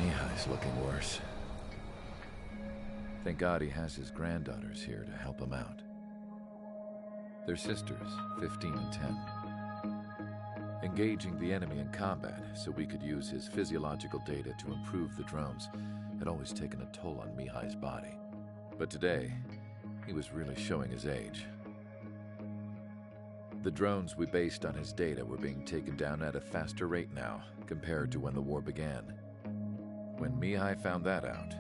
Mihai's looking worse. Thank God he has his granddaughters here to help him out. They're sisters, 15 and 10. Engaging the enemy in combat so we could use his physiological data to improve the drones had always taken a toll on Mihai's body. But today, he was really showing his age. The drones we based on his data were being taken down at a faster rate now compared to when the war began. When Mihai found that out,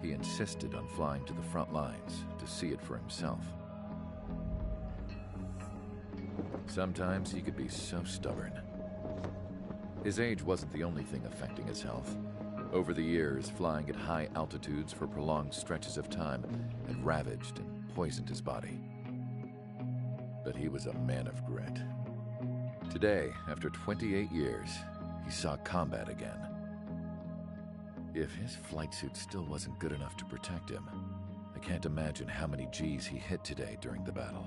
he insisted on flying to the front lines to see it for himself. Sometimes he could be so stubborn. His age wasn't the only thing affecting his health. Over the years, flying at high altitudes for prolonged stretches of time had ravaged and poisoned his body. But he was a man of grit. Today, after 28 years, he saw combat again. If his flight suit still wasn't good enough to protect him, I can't imagine how many Gs he hit today during the battle.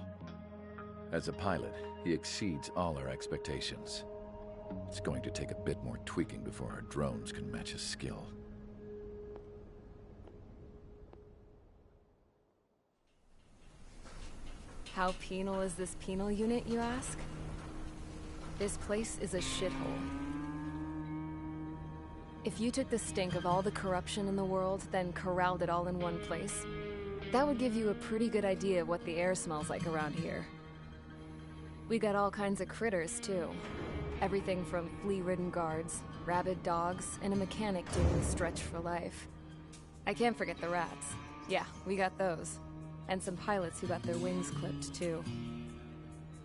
As a pilot, he exceeds all our expectations. It's going to take a bit more tweaking before our drones can match his skill. How penal is this penal unit, you ask? This place is a shithole. If you took the stink of all the corruption in the world, then corralled it all in one place, that would give you a pretty good idea of what the air smells like around here. We got all kinds of critters, too. Everything from flea-ridden guards, rabid dogs, and a mechanic doing the stretch for life. I can't forget the rats. Yeah, we got those. And some pilots who got their wings clipped, too.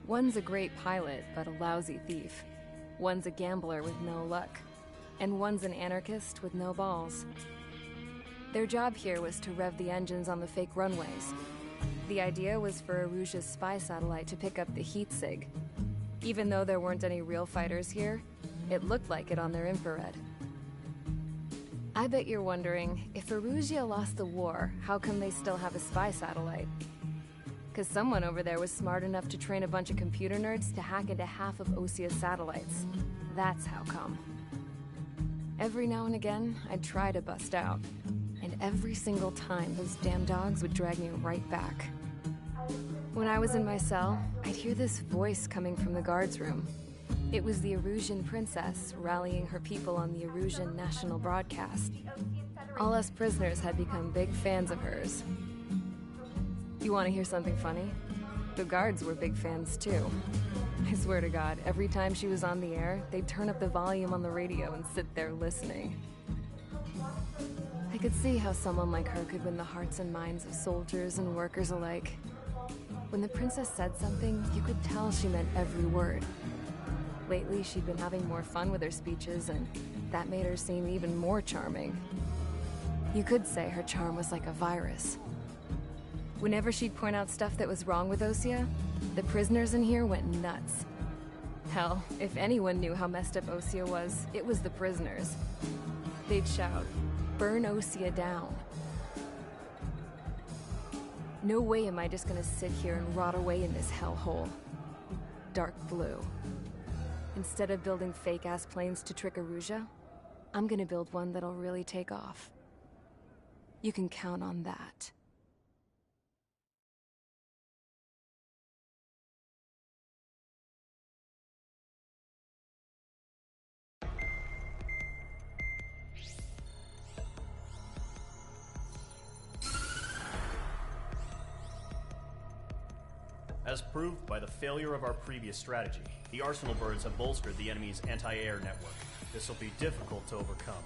One's a great pilot, but a lousy thief. One's a gambler with no luck. And one's an anarchist with no balls. Their job here was to rev the engines on the fake runways. The idea was for Erusia's spy satellite to pick up the heat sig. Even though there weren't any real fighters here, it looked like it on their infrared. I bet you're wondering, if Erusia lost the war, how come they still have a spy satellite? Because someone over there was smart enough to train a bunch of computer nerds to hack into half of Osia's satellites. That's how come. Every now and again, I'd try to bust out. And every single time, those damn dogs would drag me right back. When I was in my cell, I'd hear this voice coming from the guards room. It was the Erusian princess rallying her people on the Erusian national broadcast. All us prisoners had become big fans of hers. You want to hear something funny? The guards were big fans too. I swear to God, every time she was on the air, they'd turn up the volume on the radio and sit there listening. I could see how someone like her could win the hearts and minds of soldiers and workers alike. When the princess said something, you could tell she meant every word. Lately, she'd been having more fun with her speeches, and that made her seem even more charming. You could say her charm was like a virus. Whenever she'd point out stuff that was wrong with Osia, the prisoners in here went nuts. Hell, if anyone knew how messed up Osia was, it was the prisoners. They'd shout, "Burn Osia down." No way am I just gonna sit here and rot away in this hellhole. Dark blue. Instead of building fake-ass planes to trick Erusia, I'm gonna build one that'll really take off. You can count on that. As proved by the failure of our previous strategy, the Arsenal birds have bolstered the enemy's anti-air network. This will be difficult to overcome.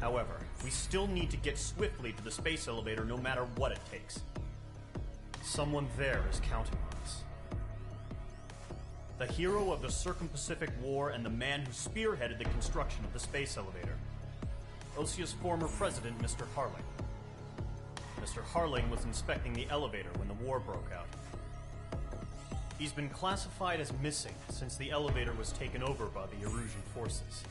However, we still need to get swiftly to the space elevator no matter what it takes. Someone there is counting on us. The hero of the Circum-Pacific War and the man who spearheaded the construction of the space elevator. Osia's former president, Mr. Harling. Mr. Harling was inspecting the elevator when the war broke out. He's been classified as missing since the elevator was taken over by the Erusian forces.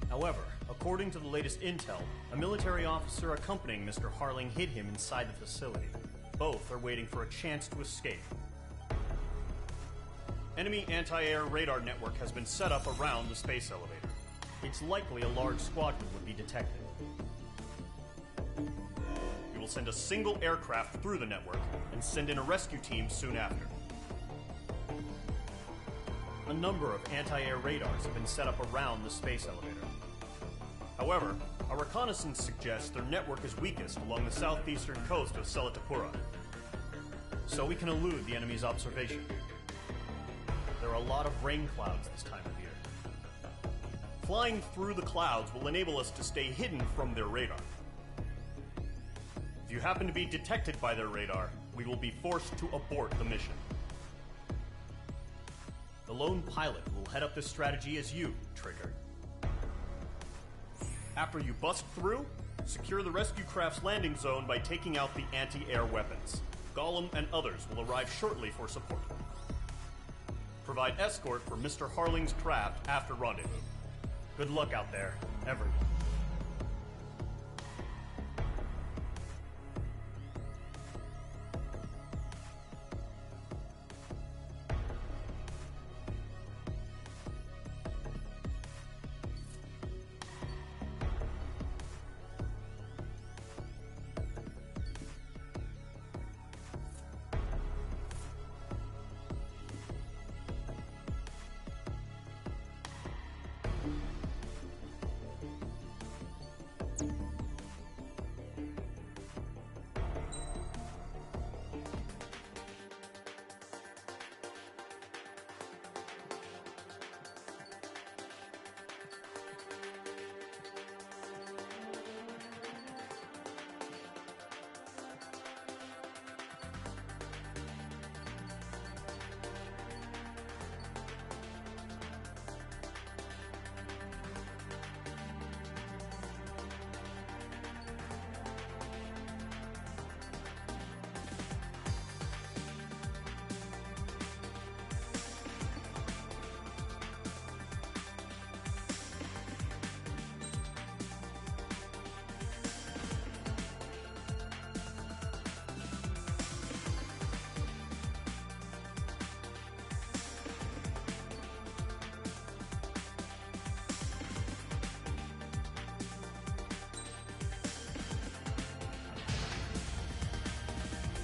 However, according to the latest intel, a military officer accompanying Mr. Harling hid him inside the facility. Both are waiting for a chance to escape. Enemy anti-air radar network has been set up around the space elevator. it's likely a large squadron would be detected. We will send a single aircraft through the network and send in a rescue team soon after. A number of anti-air radars have been set up around the space elevator. However, our reconnaissance suggests their network is weakest along the southeastern coast of Selatapura, so we can elude the enemy's observation. There are a lot of rain clouds this time of year. Flying through the clouds will enable us to stay hidden from their radar. If you happen to be detected by their radar, we will be forced to abort the mission. The lone pilot will head up this strategy as you, Trigger. After you bust through, secure the rescue craft's landing zone by taking out the anti-air weapons. Gollum and others will arrive shortly for support. Provide escort for Mr. Harling's craft after rendezvous. Good luck out there, everyone.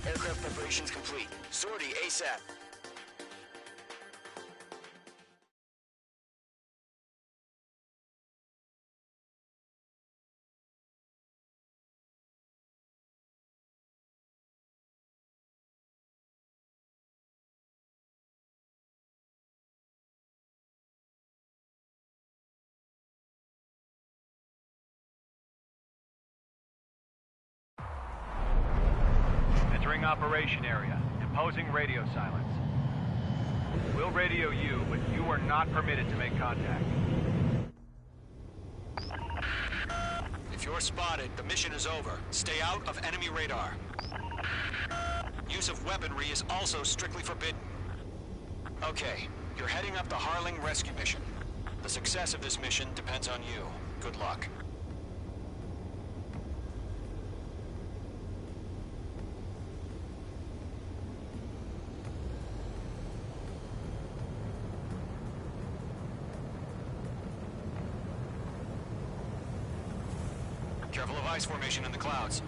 Aircraft preparations complete. Sortie ASAP. Entering operation area. Imposing radio silence. We'll radio you, but you are not permitted to make contact. If you're spotted, the mission is over. Stay out of enemy radar. Use of weaponry is also strictly forbidden. Okay, you're heading up the Harling rescue mission. The success of this mission depends on you. Good luck. Careful of ice formation in the clouds.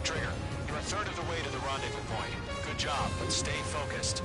Trigger, you're a third of the way to the rendezvous point. Good job, but stay focused.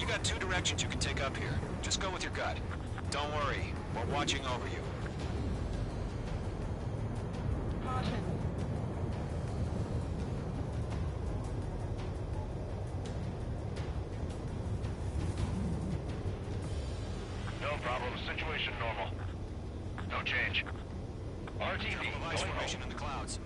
got two directions you can take up here. Just go with your gut. Don't worry, we're watching over you. Caution. No problem. Situation normal. No change. RTV, Device formation in the clouds.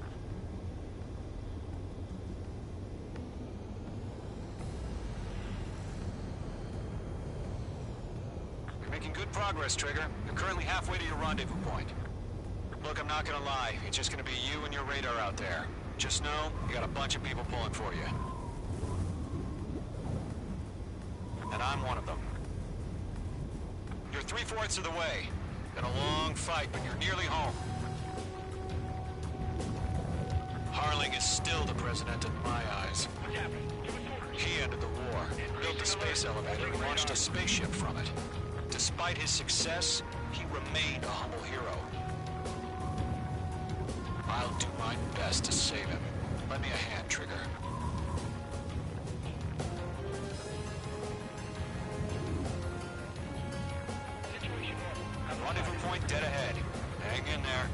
You're making good progress, Trigger. You're currently halfway to your rendezvous point. Look, I'm not gonna lie. It's just gonna be you and your radar out there. Just know, you got a bunch of people pulling for you. And I'm one of them. You're 3/4 of the way. Been a long fight, but you're nearly home. Harling is still the president in my eyes. He ended the war, built the space elevator, and launched a spaceship from it. Despite his success, he remained a humble hero. I'll do my best to save him. Lend me a hand, Trigger. Rendezvous point dead ahead. Hang in there.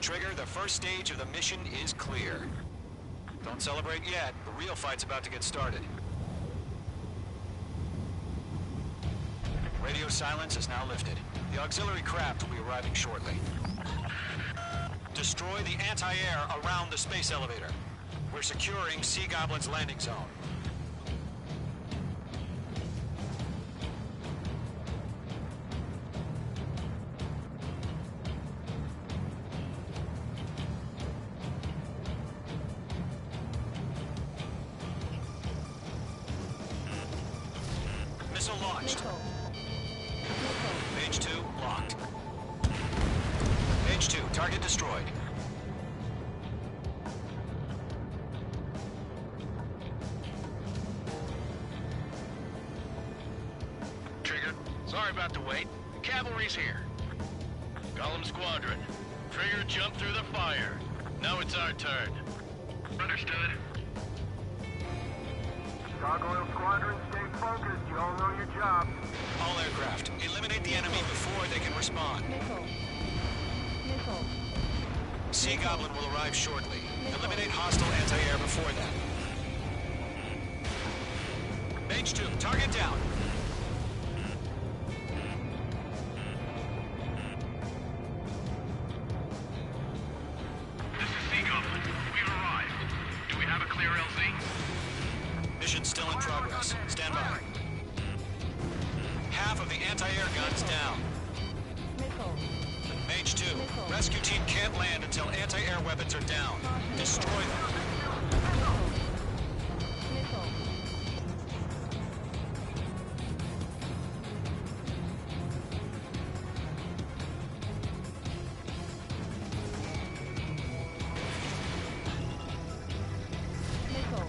Trigger, the first stage of the mission is clear. Don't celebrate yet. The real fight's about to get started. Radio silence is now lifted. The auxiliary craft will be arriving shortly. Destroy the anti-air around the space elevator. We're securing Sea Goblin's landing zone. Missile launched. Page 2 locked. Page 2, target destroyed. Trigger, sorry about the wait. The cavalry's here. Golem Squadron, Trigger jumped through the fire. Now it's our turn. Understood. Gargoyle Squadron, stay focused. You all know your job. All aircraft, eliminate the enemy before they can respond. Sea Goblin will arrive shortly. Eliminate hostile anti-air before that. Page 2, target down. This is Sea Goblin. We've arrived. Do we have a clear LZ? Mission still in progress. Stand by. Half of the anti-air guns down. Mage 2, rescue team can't land until anti-air weapons are down. Destroy them.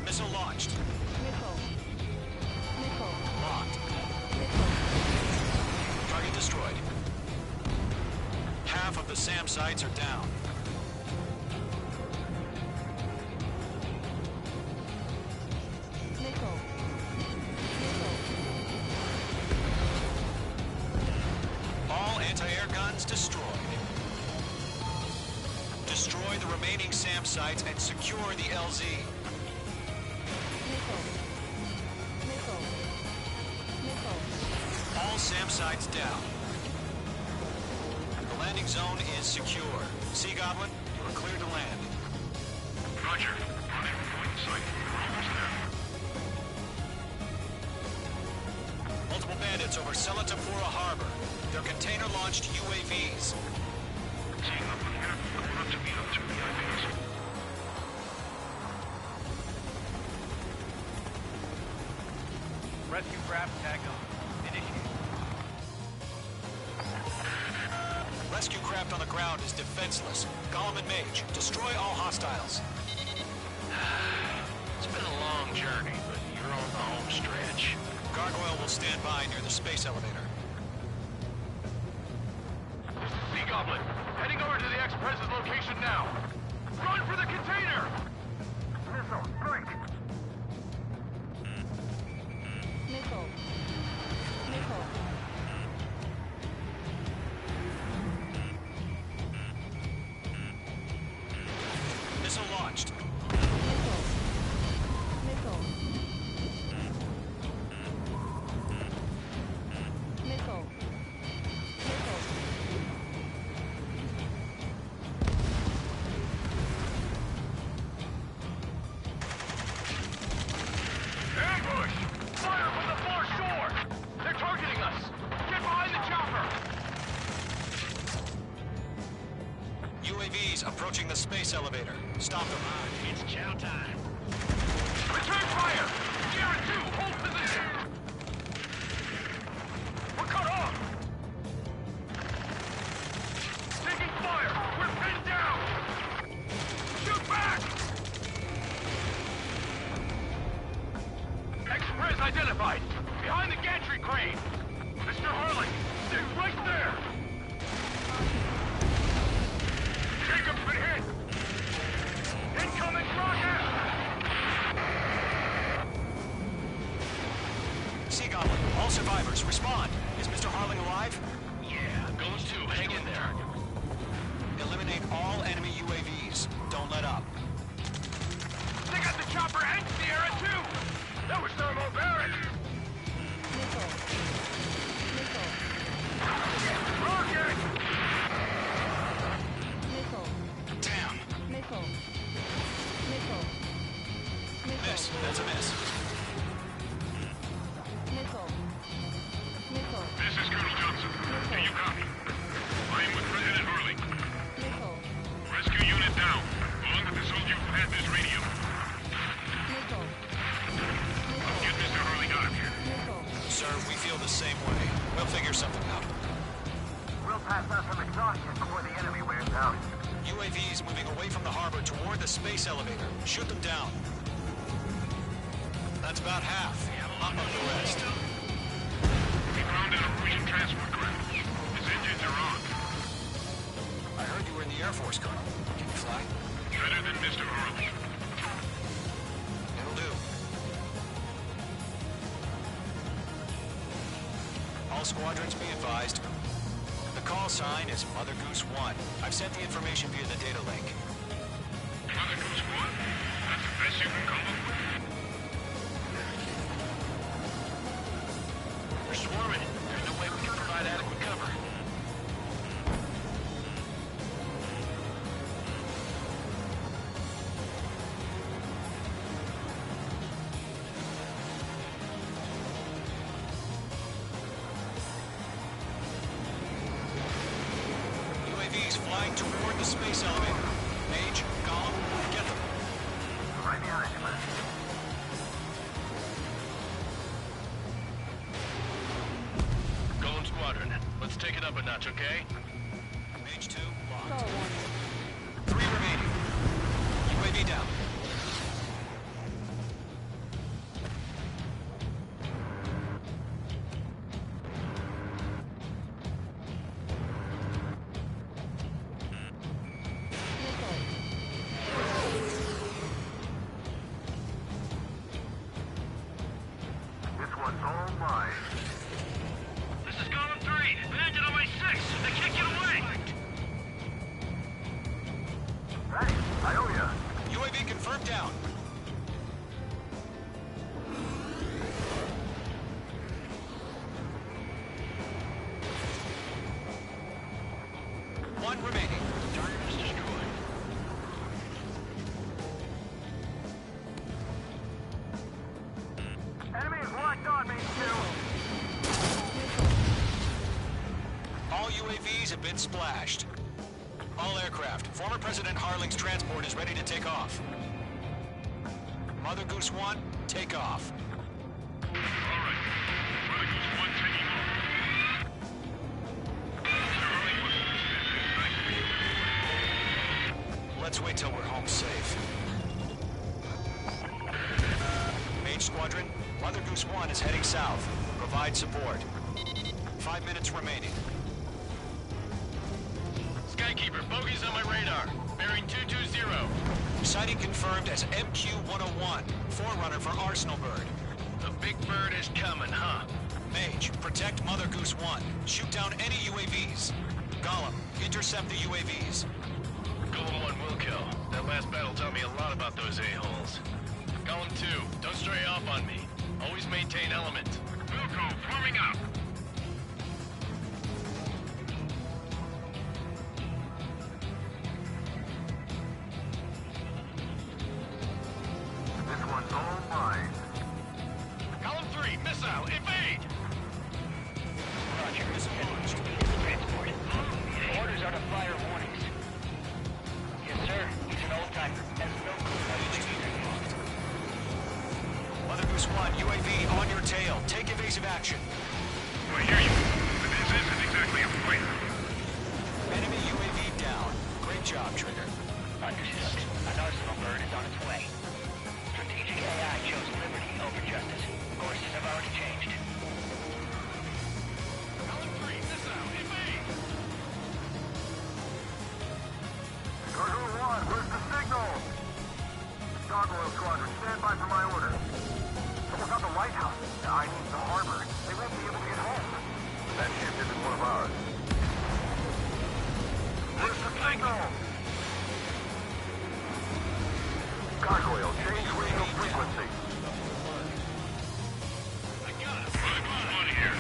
Missile launched. Locked. Target destroyed. Half of the SAM sites are down. All anti-air guns destroyed. Destroy the remaining SAM sites and secure the LZ. All SAM sites down. The landing zone is secure. Sea Goblin, you are cleared to land. Roger. Rendezvous point in sight. We're almost there. Multiple bandits targets over Selatapura Harbor. They're container-launched UAVs. Rescue craft tagged on. Initiate. Rescue craft on the ground is defenseless. Gollum and Mage, destroy all hostiles. It's been a long journey, but you're on the home stretch. Gargoyle will stand by near the space elevator. Sea Goblin, heading over to the Express's location now. Run for the container! Missile, strike! Missile. Missile. Missile launched. Missile. Missile. Missile. Missile. Ambush! Fire from the foreshore! They're targeting us! Get behind the chopper! UAVs approaching the space elevator. Stop them. It's chow time. Return fire! Sierra 2, hold position! We're cut off! Taking fire! We're pinned down! Shoot back! Express identified! Behind the gantry crane! Mr. Harling, stay right there! Jacob's been hit! Incoming rocket! Sea Goblin, all survivors, respond. Is Mr. Harling alive? Yeah, goes to. Hang in there. Eliminate all enemy UAVs. Don't let up. They got the chopper and Sierra too! That was thermobaric! Missile. Missile. Rocket! Missile. Damn. Missile. Missile. Miss. That's a miss. Missile. Missile. This is Colonel Johnson. Do you copy? I am with President Harling. Missile. Rescue unit down, along with the soldier who had this radio. Missile. Get Mr. Harling out of here. Missile. Sir, we feel the same way. We'll figure something out. We'll pass out some exhaustion before the enemy wears out. UAVs moving away from the harbor toward the space elevator. Shoot them down. That's about half. Hop up the rest. We found an Norwegian transport craft. Its engines are on. I heard you were in the Air Force, Colonel. Can you fly? Better than Mr. Harling. It'll do. All squadrons be advised. The call sign is Mother Goose 1. I've sent the information via the data link. Mother Goose 1? That's the best you can come up with? We're swarming. There's no way we can provide adequate cover. UAVs flying toward the space elevator. Mage, Gollum, get them. Right behind you, man. Golem Squadron, let's take it up a notch, okay? Mage 2, Call locked. one. 3 remaining. UAV down. This one's all mine. This is Golem 3. Landed on my 6. They can't get away. Hey, I owe ya. UAV UAVs have been splashed. All aircraft, former President Harling's transport is ready to take off. Mother Goose 1, take off. All right. Mother Goose 1 taking off. Let's wait till we're home safe. Mage Squadron, Mother Goose 1 is heading south. Provide support. 5 minutes remaining. Skykeeper, bogeys on my radar. Bearing 220. Sighting confirmed as MQ-101, forerunner for Arsenal Bird. The big bird is coming, huh? Mage, protect Mother Goose 1. Shoot down any UAVs. Gollum, intercept the UAVs. Golem 1 will kill. That last battle taught me a lot about those a-holes. Golem 2, don't stray off on me. Always maintain element. Wilco, forming up. This one's all mine. Golem 3, missile, evade! Roger, missile launched. Transport. Orders are to fire warnings. Yes, sir. He's an old-timer. Has no clue how to use it. Mother Goose 1, UAV on your tail. Take evasive action. I hear you. But this isn't exactly a fight. Enemy UAV down. Great job, Trigger. Understood. An Arsenal bird is on its way. Strategic AI chose liberty over justice. Courses have already changed. Golem 3, missile, evade! Cargo 1, where's the signal? Gargoyle Squadron, stand by for my order. Someone's at the lighthouse. I need the harbor. They won't be able to get home. That ship isn't one of ours. Where's the signal? Gargoyle, change radio frequency. I got it. Mother Goose 1 here.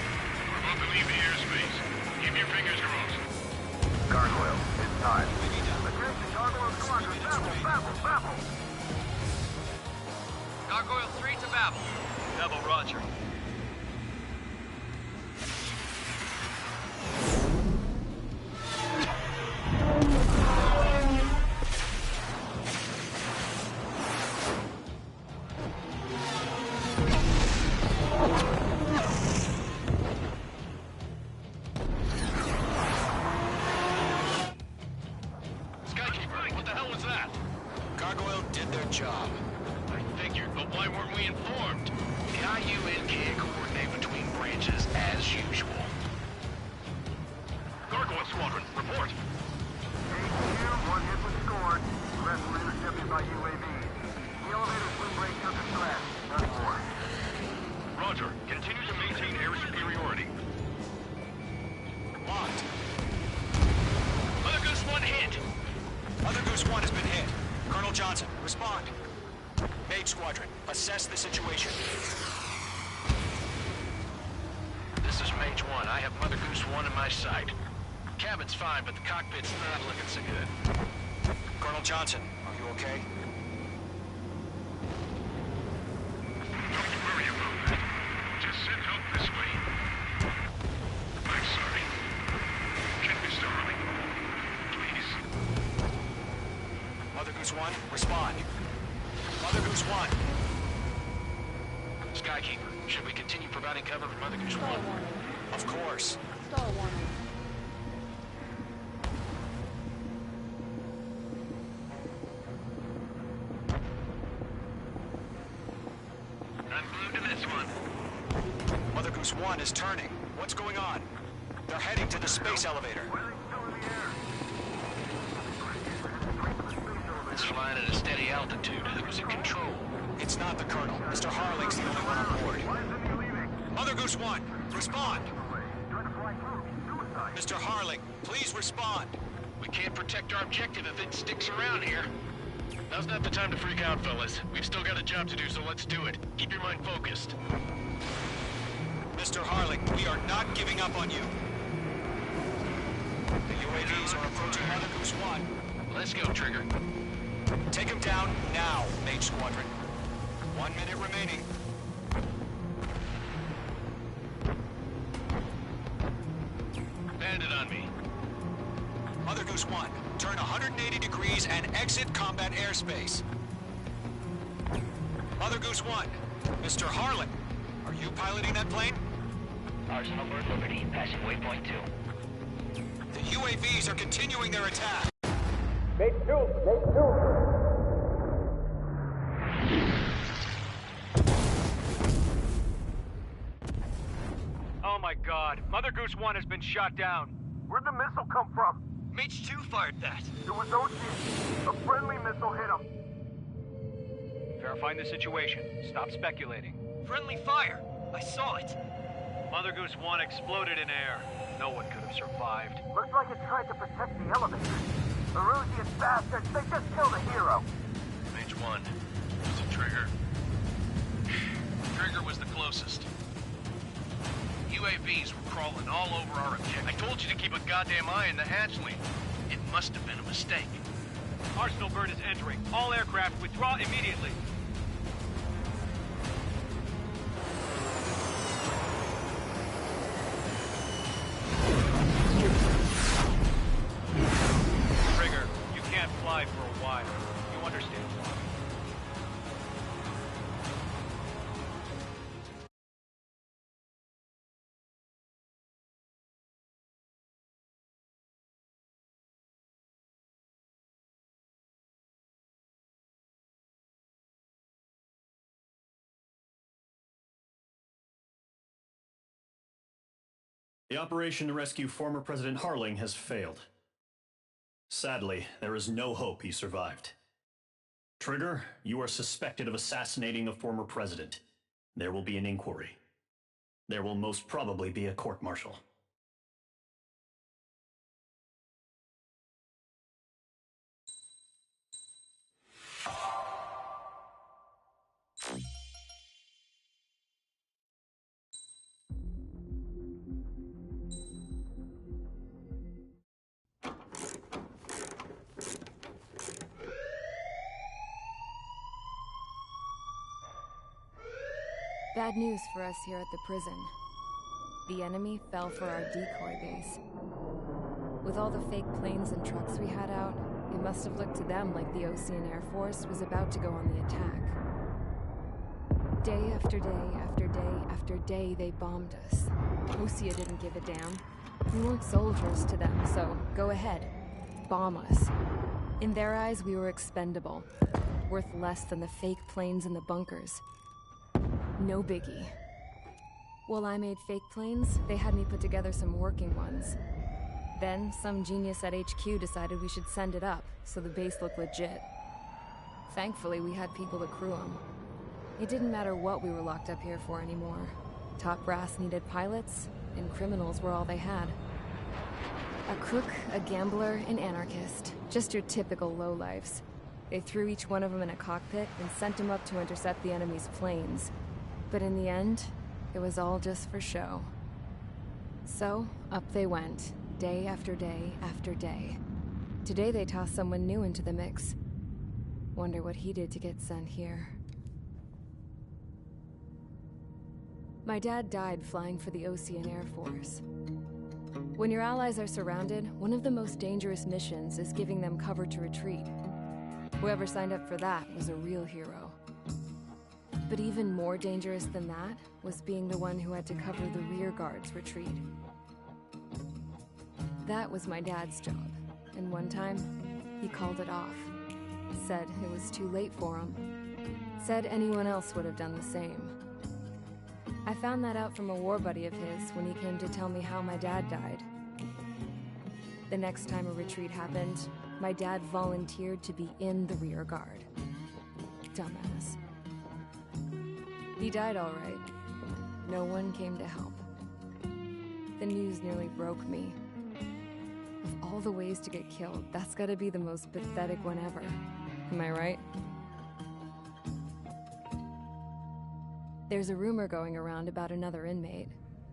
We're about to leave the airspace. Keep your fingers crossed. Gargoyle, it's time. Attention, Gargoyle Squadron, babble. Gargoyle 3 to Babel. Double roger. Skykeeper, what the hell was that? Gargoyle did their job. I figured, but why weren't we informed? The IUN can't coordinate between branches as usual. Gargoyle Squadron, report. HQ, one hit was scored. The rest were intercepted by UAVs. The elevator swim break took a slash. None more. Roger. Continue to maintain air superiority. Locked. Mother Goose 1 hit. Mother Goose 1 has been hit. Colonel Johnson, respond. Mage Squadron, assess the situation. This is Mage 1. I have Mother Goose 1 in my sight. Cabin's fine, but the cockpit's not looking so good. Colonel Johnson, are you okay? Don't worry about that. Just send help this way. I'm sorry. Get Mr. Harling. Please. Mother Goose 1, respond. Mother Goose 1. Skykeeper, should we continue providing cover for Mother Goose 1? Of course. Star warning. I'm glued to this one. Mother Goose 1 is turning. What's going on? They're heading to the space elevator. It's flying at a steady altitude. Who's in control? It's not the Colonel. Mr. Harling's the only one on board. Mother Goose 1, respond! Mr. Harling, please respond. We can't protect our objective if it sticks around here. Now's not the time to freak out, fellas. We've still got a job to do, so let's do it. Keep your mind focused. Mr. Harling, we are not giving up on you. The UAVs are approaching Mother Goose 1. Let's go, Trigger. Take him down now, Mage Squadron. 1 minute remaining. Bandit on me. Goose 1, turn 180 degrees and exit combat airspace. Mother Goose 1, Mr. Harlan, are you piloting that plane? Arsenal Bird Liberty, passing waypoint 2. The UAVs are continuing their attack. Oh my god, Mother Goose 1 has been shot down. Where'd the missile come from? Mage 2 fired that. It was OG. A friendly missile hit him. Verifying the situation. Stop speculating. Friendly fire. I saw it. Mother Goose 1 exploded in air. No one could have survived. Looks like it tried to protect the elevator. The Rusian bastards, they just killed a hero. Mage 1. Was it Trigger? Trigger was the closest. UAVs were crawling all over our objective. I told you to keep a goddamn eye on the hatchling. It must have been a mistake. Arsenal Bird is entering. All aircraft withdraw immediately. Trigger, you can't fly for a while. You understand why. The operation to rescue former President Harling has failed. Sadly, there is no hope he survived. Trigger, you are suspected of assassinating a former president. There will be an inquiry. There will most probably be a court-martial. Bad news for us here at the prison. The enemy fell for our decoy base. With all the fake planes and trucks we had out, it must have looked to them like the Osean Air Force was about to go on the attack. Day after day after day after day, they bombed us. Osea didn't give a damn. We weren't soldiers to them, so go ahead. Bomb us. In their eyes, we were expendable. Worth less than the fake planes in the bunkers. No biggie. While I made fake planes, they had me put together some working ones. Then, some genius at HQ decided we should send it up, so the base looked legit. Thankfully, we had people to crew them. It didn't matter what we were locked up here for anymore. Top brass needed pilots, and criminals were all they had. A crook, a gambler, an anarchist. Just your typical lowlifes. They threw each one of them in a cockpit and sent them up to intercept the enemy's planes. But in the end, it was all just for show. So, up they went, day after day after day. Today they tossed someone new into the mix. Wonder what he did to get sent here. My dad died flying for the Osean Air Force. When your allies are surrounded, one of the most dangerous missions is giving them cover to retreat. Whoever signed up for that was a real hero. But even more dangerous than that was being the one who had to cover the rear guard's retreat. That was my dad's job, and one time, he called it off. Said it was too late for him. Said anyone else would have done the same. I found that out from a war buddy of his when he came to tell me how my dad died. The next time a retreat happened, my dad volunteered to be in the rear guard. Dumbass. He died all right. No one came to help. The news nearly broke me. Of all the ways to get killed, that's gotta be the most pathetic one ever. Am I right? There's a rumor going around about another inmate.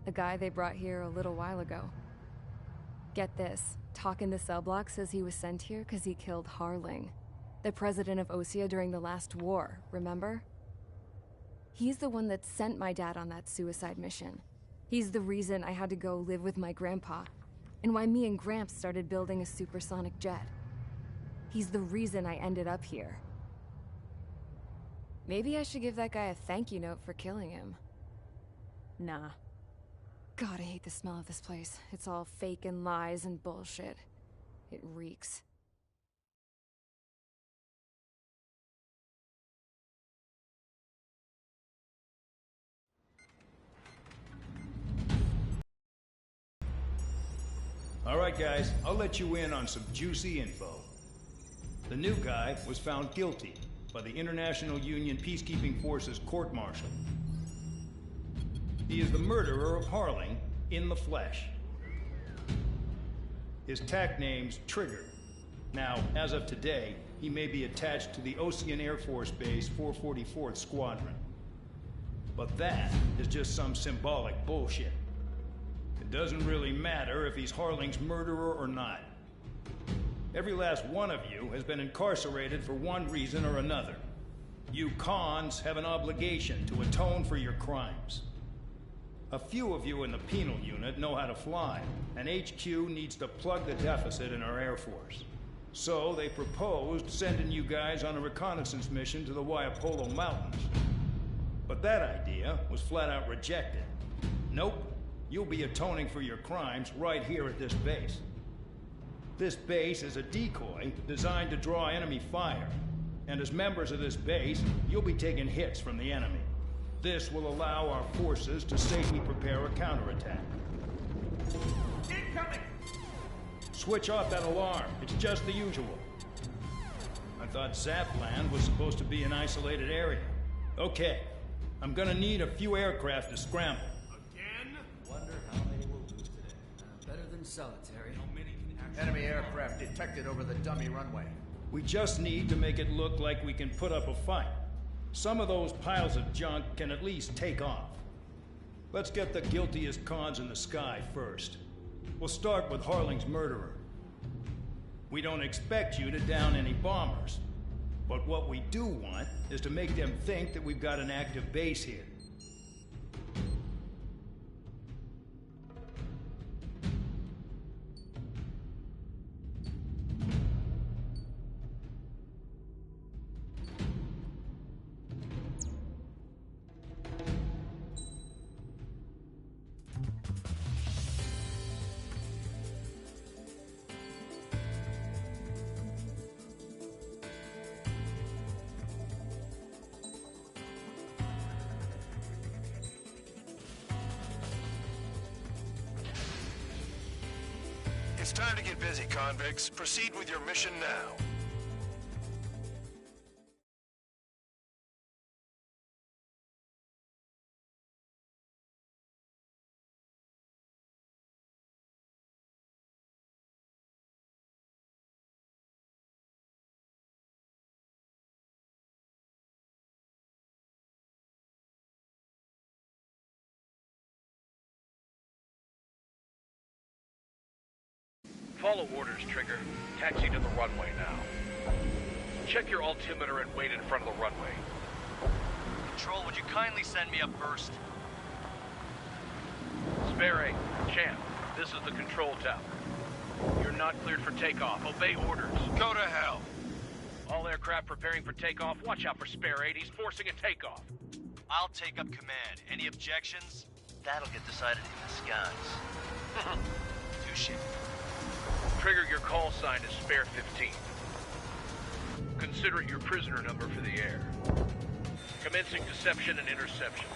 A guy they brought here a little while ago. Get this, talk in the cell block says he was sent here because he killed Harling, the president of Osea during the last war, remember? He's the one that sent my dad on that suicide mission. He's the reason I had to go live with my grandpa. and why me and Gramps started building a supersonic jet. He's the reason I ended up here. Maybe I should give that guy a thank you note for killing him. Nah. God, I hate the smell of this place. It's all fake and lies and bullshit. It reeks. All right, guys, I'll let you in on some juicy info. The new guy was found guilty by the International Union Peacekeeping Forces court-martial. He is the murderer of Harling in the flesh. His TAC name's Trigger. Now, as of today, he may be attached to the Ocean Air Force Base 444th Squadron. But that is just some symbolic bullshit. It doesn't really matter if he's Harling's murderer or not. Every last one of you has been incarcerated for one reason or another. You cons have an obligation to atone for your crimes. A few of you in the penal unit know how to fly, and HQ needs to plug the deficit in our Air Force. So they proposed sending you guys on a reconnaissance mission to the Waiapolo Mountains. But that idea was flat out rejected. Nope. You'll be atoning for your crimes right here at this base. This base is a decoy designed to draw enemy fire. And as members of this base, you'll be taking hits from the enemy. This will allow our forces to safely prepare a counterattack. Incoming! Switch off that alarm. It's just the usual. I thought Zapland was supposed to be an isolated area. Okay. I'm gonna need a few aircraft to scramble. Wonder how many we'll lose today. Better than solitary. Enemy aircraft detected over the dummy runway. We just need to make it look like we can put up a fight. Some of those piles of junk can at least take off. Let's get the guiltiest cons in the sky first. We'll start with Harling's murderer. We don't expect you to down any bombers. But what we do want is to make them think that we've got an active base here. It's time to get busy, convicts. Proceed with your mission now. Follow orders, Trigger. Taxi to the runway now. Check your altimeter and wait in front of the runway. Control, would you kindly send me up first? Spare 8, Champ, this is the control tower. You're not cleared for takeoff. Obey orders. Go to hell. All aircraft preparing for takeoff. Watch out for Spare 8. He's forcing a takeoff. I'll take up command. Any objections? That'll get decided in the skies. Touche. Trigger, your call sign is Spare 15. Consider it your prisoner number for the air. Commencing deception and interception.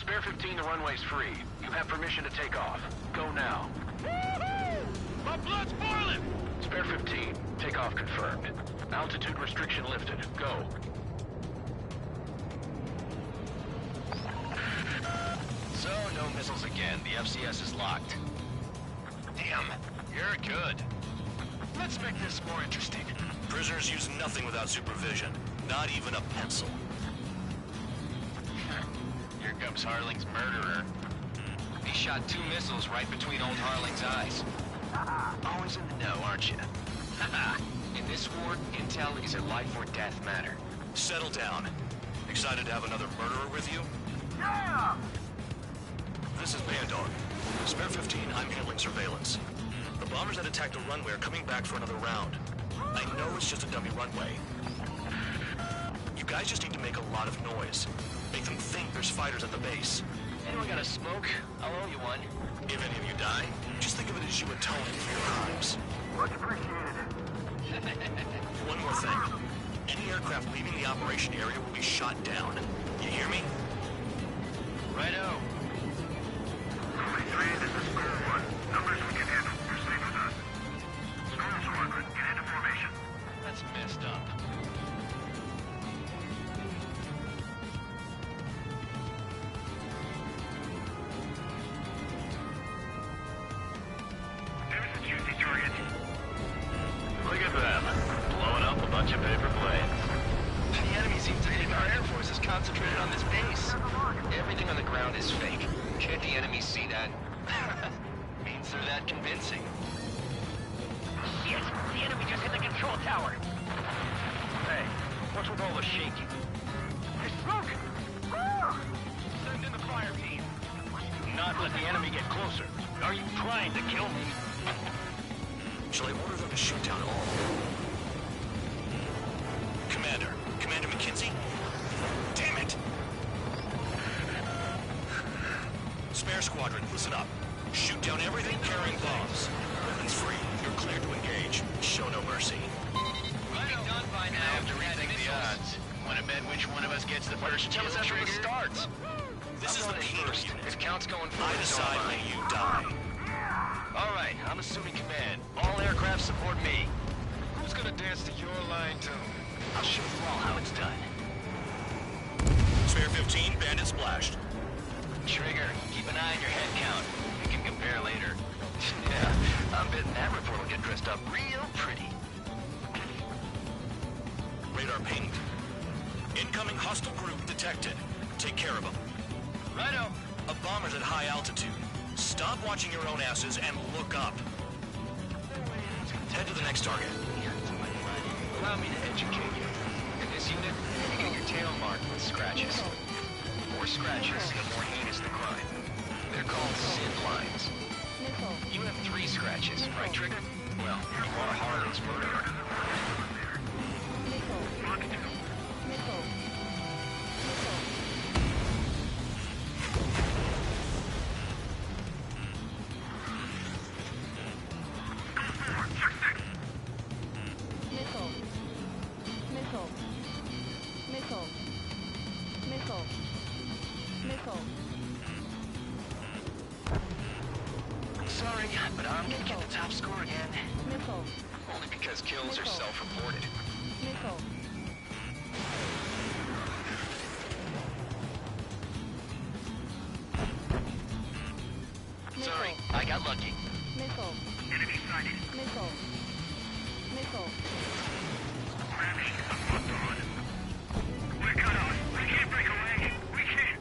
Spare 15, the runway's free. You have permission to take off. Go now. Woohoo! My blood's boiling! Spare 15, takeoff confirmed. Altitude restriction lifted. Go. So, no missiles again. The FCS is locked. Damn, you're good. Let's make this more interesting. Prisoners use nothing without supervision. Not even a pencil. Here comes Harling's murderer. He shot 2 missiles right between old Harling's eyes. Always in the know, aren't you? In this war, intel is a life or death matter. Settle down. Excited to have another murderer with you? Yeah! This is Bandog. Spare 15, I'm handling surveillance. The bombers that attacked the runway are coming back for another round. I know it's just a dummy runway. You guys just need to make a lot of noise. Make them think there's fighters at the base. Anyone got a smoke? I'll owe you one. If any of you die, just think of it as you atoning for your crimes. Much appreciated. One more thing. Any aircraft leaving the operation area will be shot down. You hear me? Righto. 3, this is Squirrel 1. Numbers we can handle. You're safe with us. Squirrel Squadron, get into formation. That's messed up. There's a juicy target. Look at them. Blowing up a bunch of paper planes. The enemy seems to think our Air Force is concentrated on this base. Everything on the ground is fake. Can't the enemy see that? Means they're that convincing. Shit! The enemy just hit the control tower! Hey, what's with all the shaking? There's smoke! Send in the fire team. Not let the enemy get closer. Are you trying to kill me? Shall I order them to shoot down all? Commander McKenzie? Damn it! Spare Squadron, listen up. Shoot down everything carrying bombs. Weapons free. You're cleared to engage. Show no mercy. Done by now. I have to rethink the odds. Want to bet which one of us gets the first kill after it starts? This is the first. If count's going I forward, decide so am when you die. All right, I'm assuming command. All aircraft support me. Who's gonna dance to your line tune? I'll show you all how it's done. Spare 15, bandit splashed. Trigger, keep an eye on your head count. We can compare later. Yeah, I'm betting that report will get dressed up real pretty. Radar pinged. Incoming hostile group detected. Take care of them. Righto. A bomber's at high altitude. Stop watching your own asses and look up. Head to the next target. Allow me to educate you. In this unit, you get your tail marked with scratches. The more scratches, the more heinous the crime. They're called SID lines. You have 3 scratches, right, Trigger? Well, you are a Harlan's murderer. Sorry, but I'm gonna get the top score again. Only because kills are self-reported. Sorry, I got lucky. Enemy sighted. We're cut off. We can't break away. We can't.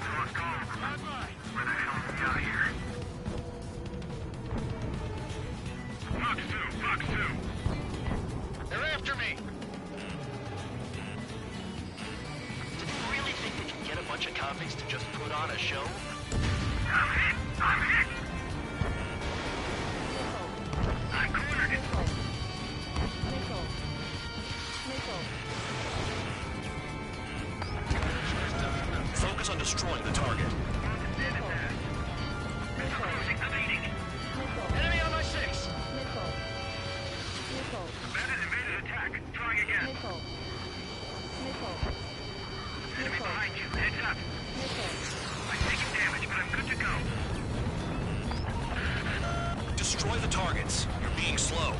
We lost all of them. Where the hell are we out of here? Fox 2. They're after me! Did you really think they can get a bunch of convicts to just put on a show? I'm hit. I'm cornered. Focus on destroying the target. Enemy on my 6! Bandit invaded attack. Trying again. Enemy behind you. Heads up. I'm taking damage, but I'm good to go. Destroy the targets. You're being slow.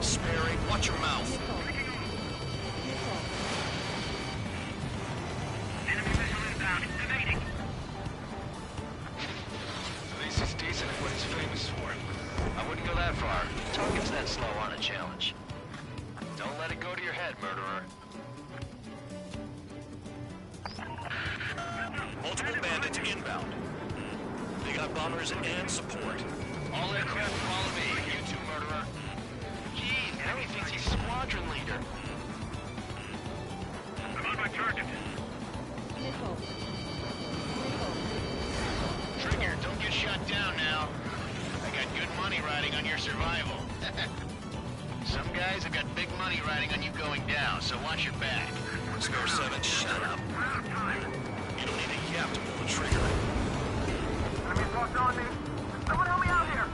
Sperry, watch your mouth. Enemy missile inbound. Evading. At least he's decent at what he's famous for. I wouldn't go that far. Target's that slow on a challenge. Go to your head, murderer. Multiple bandits inbound. They got bombers and support. All aircraft follow me. You too, murderer. Jeez, now he thinks he's squadron leader. I'm on my target. Trigger, don't get shot down now. I got good money riding on your survival. Some guys have got big money riding on you going down, so watch your back. Spare 7, shut up. You don't need a yap to pull the trigger. Enemies locked on me. Someone help me out here.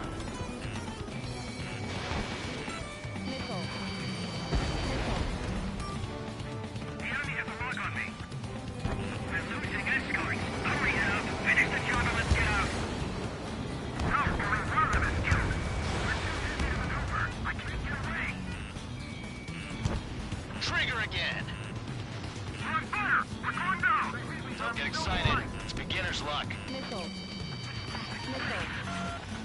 The enemy has a lock on me. We're losing escort. Hurry now. Finish the job and let's get out. No, we're in front of us, you. We're too busy to maneuver. I can't get away. Trigger again. We're on fire. We're going down. Don't get excited. It's beginner's luck.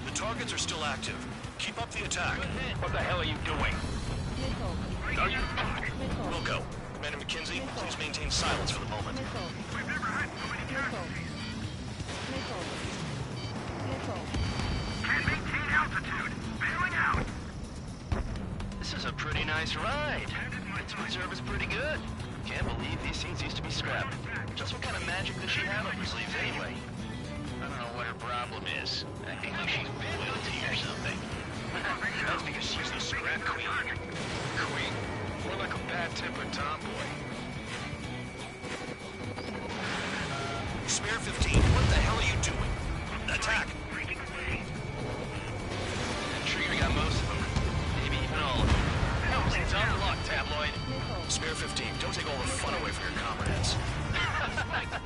The targets are still active. Keep up the attack. What the hell are you doing? Are you... Wilco, Commander McKenzie, please maintain silence for the moment. We've never had so many casualties. Can't maintain altitude. Bailing out. This is a pretty nice ride. Instrument service pretty good. Can't believe these things used to be scrapped. Just what kind of magic does she have up her sleeves anyway? I don't know what her problem is. Acting like she's loyalty or something. That's because she's the scrap queen. Queen? More like a bad-tempered tomboy. Spare 15, what the hell are you doing? Attack! And Trigger got most of them. Maybe even all of them. Hell's dumb luck, Tabloid. Spare 15, don't take all the fun away from your comrades.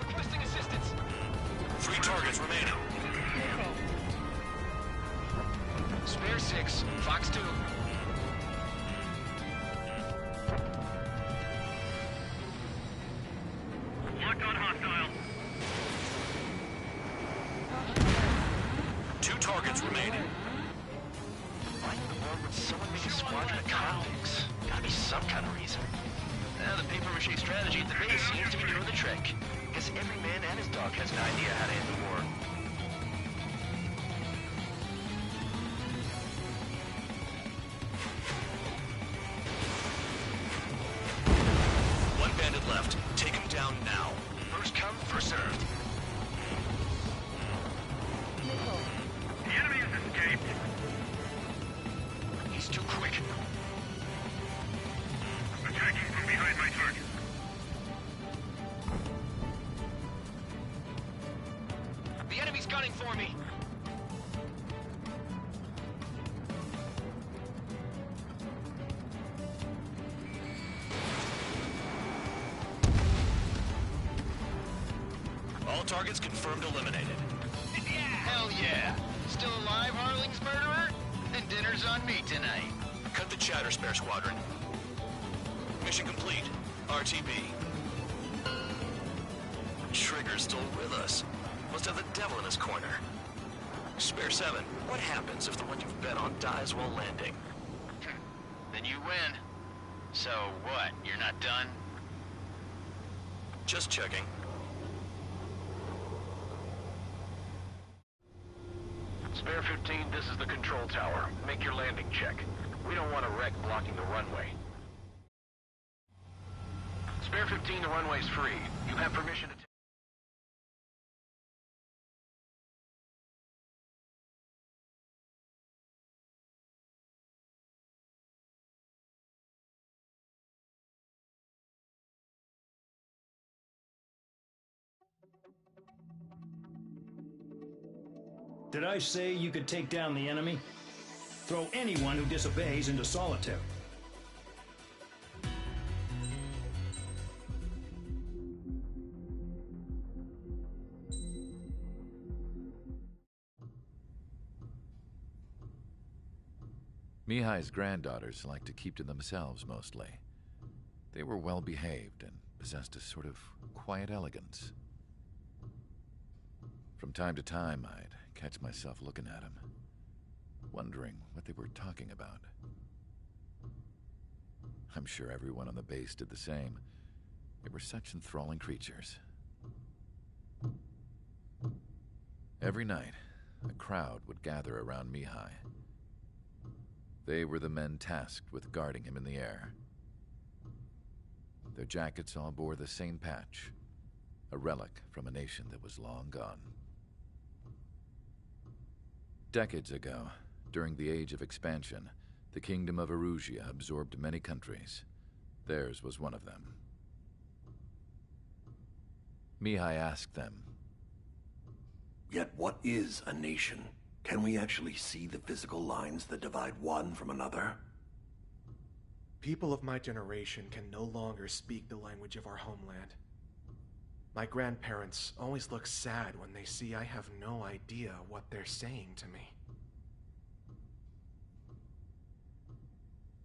Requesting assistance. 3 targets remaining. Spare 6, Fox 2. Locked on hostile. 2 targets remaining. Why in the world would someone make a squadron of convicts? Gotta be some kind of reason. The papier-mâché strategy at the base seems to be doing the trick. Guess every man and his dog has an idea how to end the war. One bandit left. Take him down now. First come, first served. The enemy has escaped. He's too quick. Attacking from behind my target. The enemy's gunning for me. All targets confirmed eliminated. Hell yeah. Still alive, Harling's murderer? Then dinner's on me tonight. Cut the chatter, Spare Squadron. Mission complete. RTB. Trigger's still with us. Must have the devil in his corner. Spare 7, what happens if the one you've bet on dies while landing? Then you win. So what, you're not done? Just checking. Spare 15, this is the control tower. Make your landing check. We don't want a wreck blocking the runway. Spare 15, the runway's free. You have permission to... Did I say you could take down the enemy? Throw anyone who disobeys into solitary. Mihai's granddaughters liked to keep to themselves mostly. They were well behaved and possessed a sort of quiet elegance. From time to time, I'd catch myself looking at them, wondering what they were talking about. I'm sure everyone on the base did the same. They were such enthralling creatures. Every night, a crowd would gather around Mihai. They were the men tasked with guarding him in the air. Their jackets all bore the same patch, a relic from a nation that was long gone. Decades ago, during the Age of Expansion, the Kingdom of Erusia absorbed many countries. Theirs was one of them. Mihai asked them, "Yet what is a nation? Can we actually see the physical lines that divide one from another?" People of my generation can no longer speak the language of our homeland. My grandparents always look sad when they see I have no idea what they're saying to me.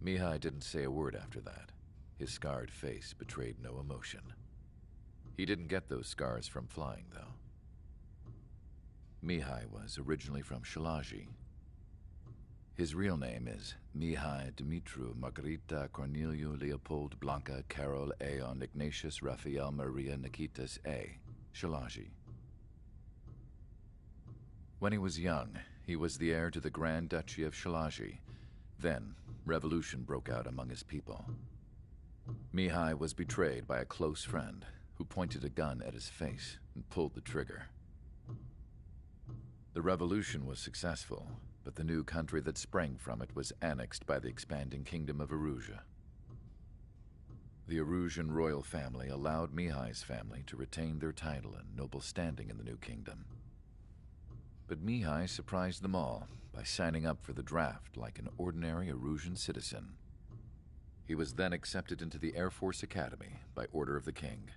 Mihai didn't say a word after that. His scarred face betrayed no emotion. He didn't get those scars from flying, though. Mihai was originally from Shalaji. His real name is Mihai Dumitru Margarita Corneliu Leopold Blanca Carol Aeon Ignatius Raphael Maria Nikitas A. Shalaji. When he was young, he was the heir to the Grand Duchy of Shalaji. Then, revolution broke out among his people. Mihai was betrayed by a close friend who pointed a gun at his face and pulled the trigger. The revolution was successful, but the new country that sprang from it was annexed by the expanding Kingdom of Erusia. The Erusian royal family allowed Mihai's family to retain their title and noble standing in the new kingdom. But Mihai surprised them all by signing up for the draft like an ordinary Erusian citizen. He was then accepted into the Air Force Academy by order of the king.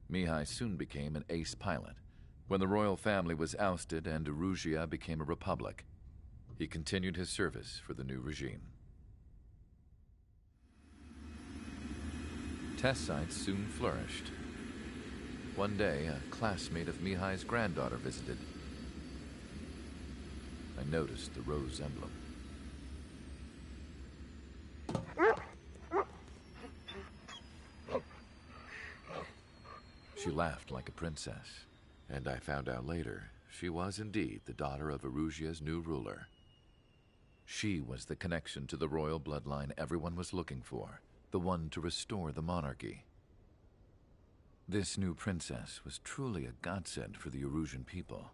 Mihai soon became an ace pilot. When the royal family was ousted and Erusia became a republic, he continued his service for the new regime. Test sites soon flourished. One day, a classmate of Mihai's granddaughter visited. I noticed the rose emblem. She laughed like a princess, and I found out later she was indeed the daughter of Erusia's new ruler. She was the connection to the royal bloodline everyone was looking for, the one to restore the monarchy. This new princess was truly a godsend for the Erusian people.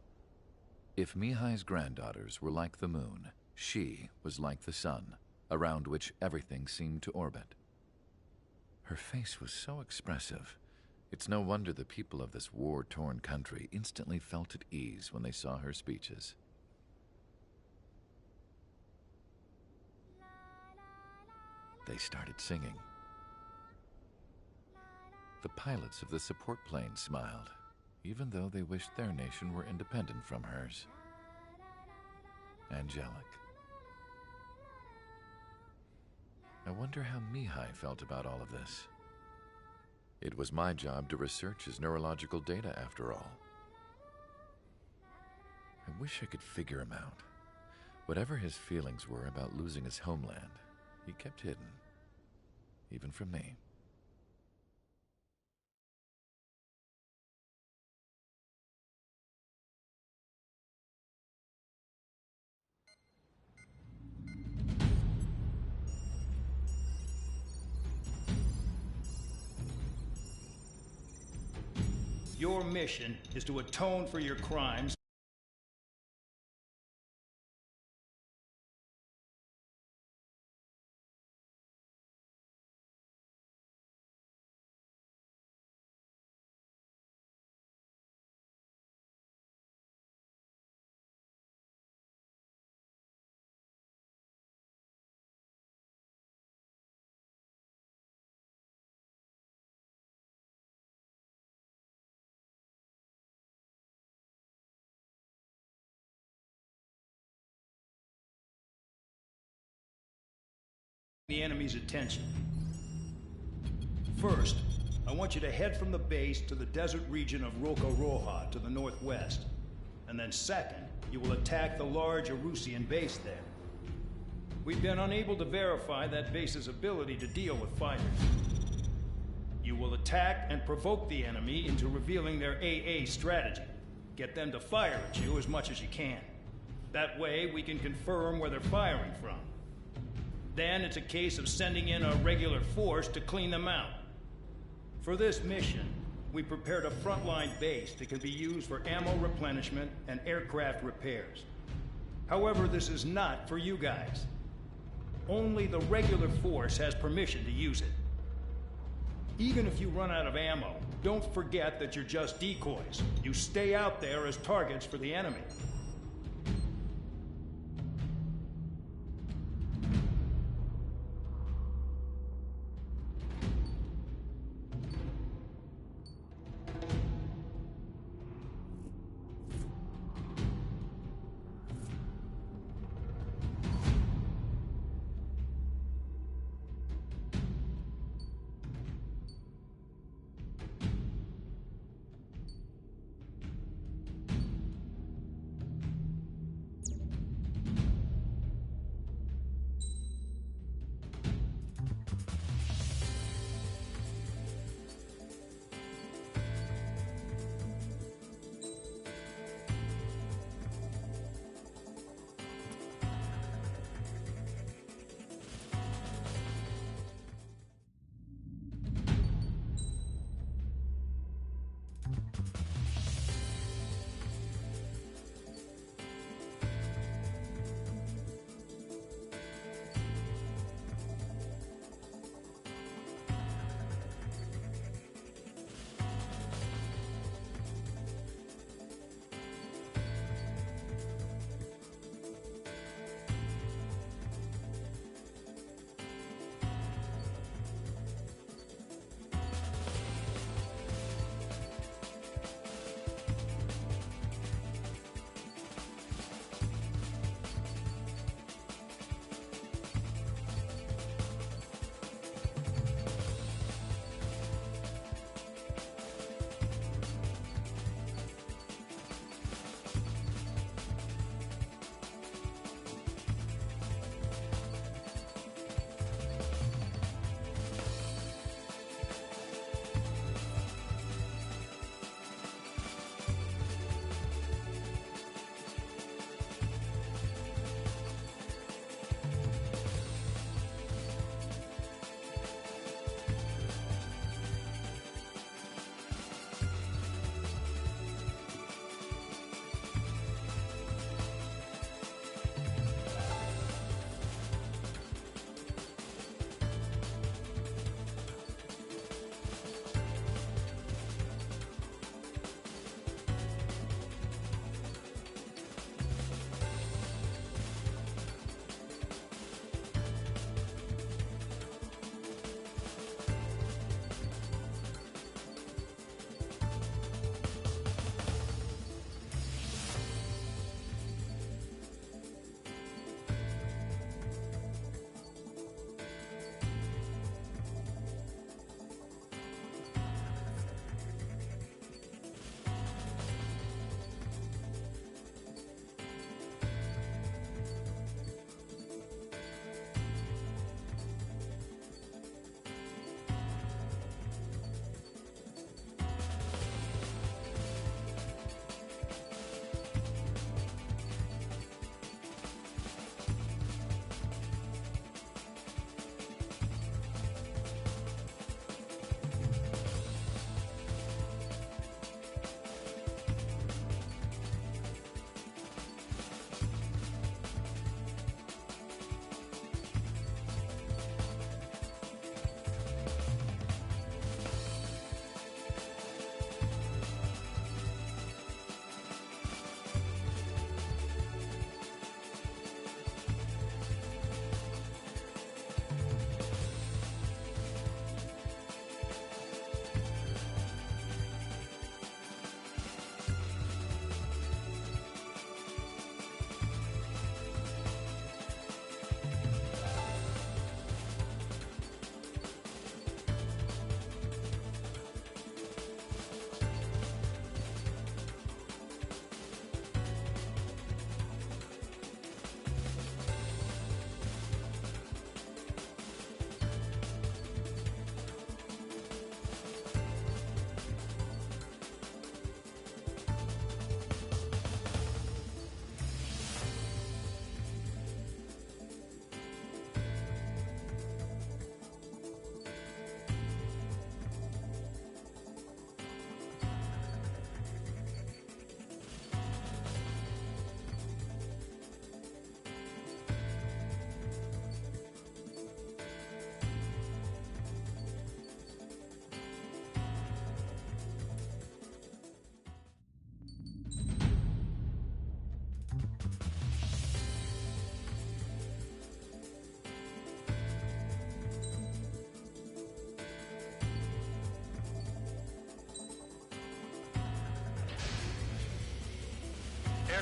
If Mihai's granddaughters were like the moon, she was like the sun, around which everything seemed to orbit. Her face was so expressive. It's no wonder the people of this war-torn country instantly felt at ease when they saw her speeches. They started singing. The pilots of the support plane smiled, even though they wished their nation were independent from hers. Angelic. I wonder how Mihai felt about all of this. It was my job to research his neurological data, after all. I wish I could figure him out. Whatever his feelings were about losing his homeland, he kept hidden, even from me. Your mission is to atone for your crimes. The enemy's attention. First, I want you to head from the base to the desert region of Roca-Roja to the northwest. And then second, you will attack the large Erusian base there. we've been unable to verify that base's ability to deal with fighters. You will attack and provoke the enemy into revealing their AA strategy. Get them to fire at you as much as you can. That way, we can confirm where they're firing from. Then it's a case of sending in a regular force to clean them out. For this mission, we prepared a frontline base that can be used for ammo replenishment and aircraft repairs. However, this is not for you guys. Only the regular force has permission to use it. Even if you run out of ammo, don't forget that you're just decoys. You stay out there as targets for the enemy.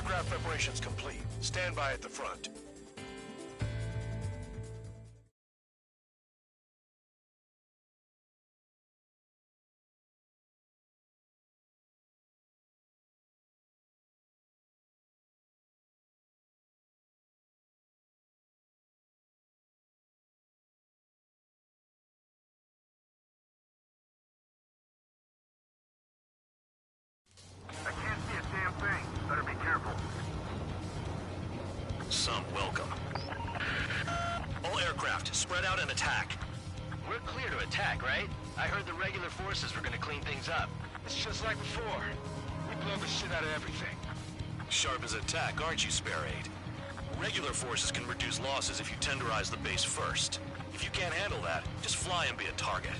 Aircraft preparations complete. Stand by at the front. I can't see a damn thing. Better be careful. Some welcome. All aircraft, spread out and attack. We're clear to attack, right? I heard the regular forces were gonna clean things up. It's just like before. We blow the shit out of everything. Sharp as attack, aren't you, Spare Aid? Regular forces can reduce losses if you tenderize the base first. If you can't handle that, just fly and be a target.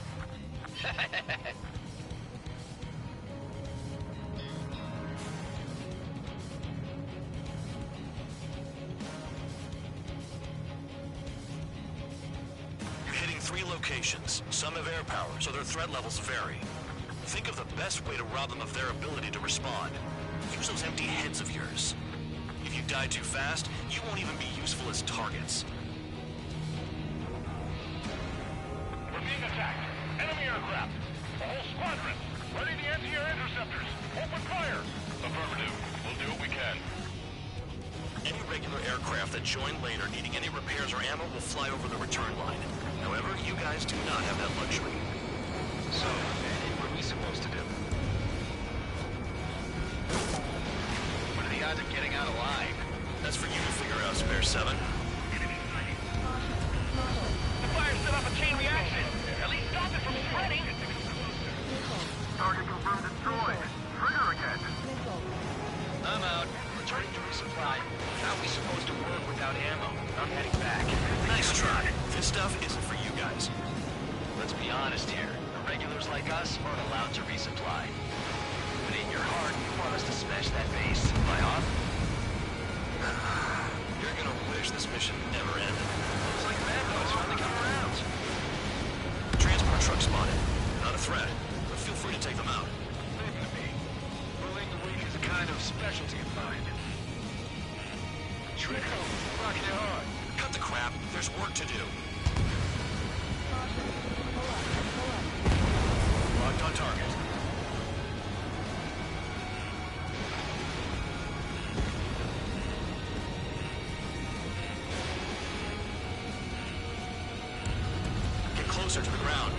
You're hitting 3 locations. Some have air power, so their threat levels vary. Think of the best way to rob them of their ability to respond. Use those empty heads of yours. If you die too fast, you won't even be useful as targets. We're being attacked. Enemy aircraft. A whole squadron. Ready the anti-air interceptors. Open fire. Affirmative. We'll do what we can. Any regular aircraft that join later needing any repairs or ammo will fly over the return line. However, you guys do not have that luxury. So, what are we supposed to do? What are the odds of getting out alive? That's for you to figure out, Spare 7. The fire set off a chain reaction. At least stop it from spreading. Target confirmed destroyed. Trigger again. I'm out. Returning to resupply. How are we supposed to work without ammo? I'm heading back. Nice try. This stuff isn't for you guys. Let's be honest here. The regulars like us aren't allowed to resupply. But in your heart, you want us to smash that base. Am I off? You're gonna wish this mission never ended. Looks like bad boys finally come around. Transport truck spotted. Not a threat, but feel free to take them out. Leave it to me. Bullying the weak is a kind of specialty of mine. Trickle, rocking it hard. Cut the crap. There's work to do. Locked on target. Get closer to the ground.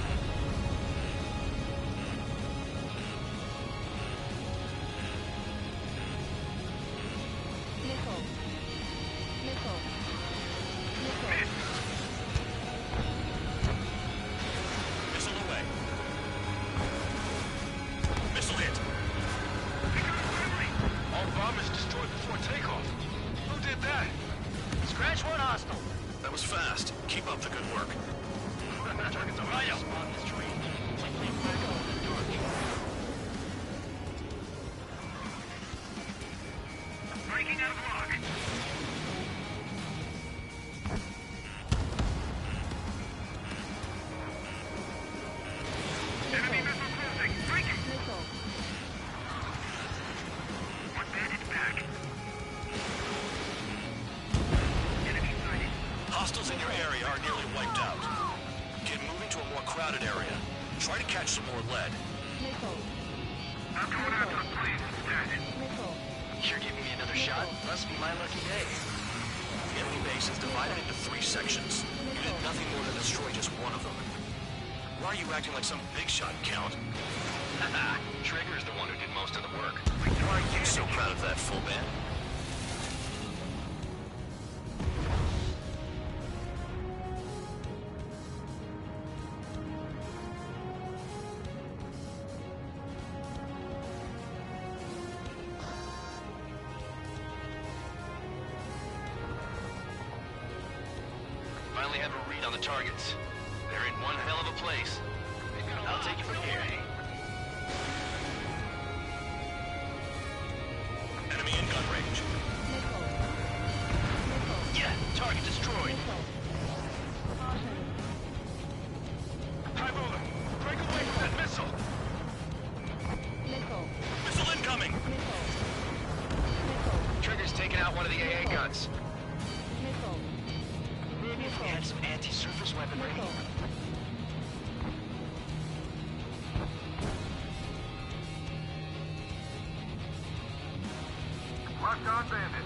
Missile away. Missile hit. All bombers destroyed before takeoff. Who did that? Scratch one hostile. That was fast. Keep up the good work. Target's on fire. Spawn this tree. Breaking out of lock. Enemy missile closing. Breaking. One bandit back. Enemy sighted. Hostiles in your area are nearly wiped out. Get moving to a more crowded area. Try to catch some more lead. I'm going after the police instead. You're giving me another shot? Must be my lucky day. The enemy base is divided into 3 sections. You did nothing more than destroy just one of them. Why are you acting like some big shot, Count? Haha, Trigger's the one who did most of the work. Why are you so proud of that, full band? Finally have a read on the targets. They're in one hell of a place. I'll take it from here. Enemy in gun range. Yeah, target destroyed. High roller. Break away from that missile. Missile incoming! Trigger guns. Maybe if we had some anti-surface weaponry. Locked on bandit.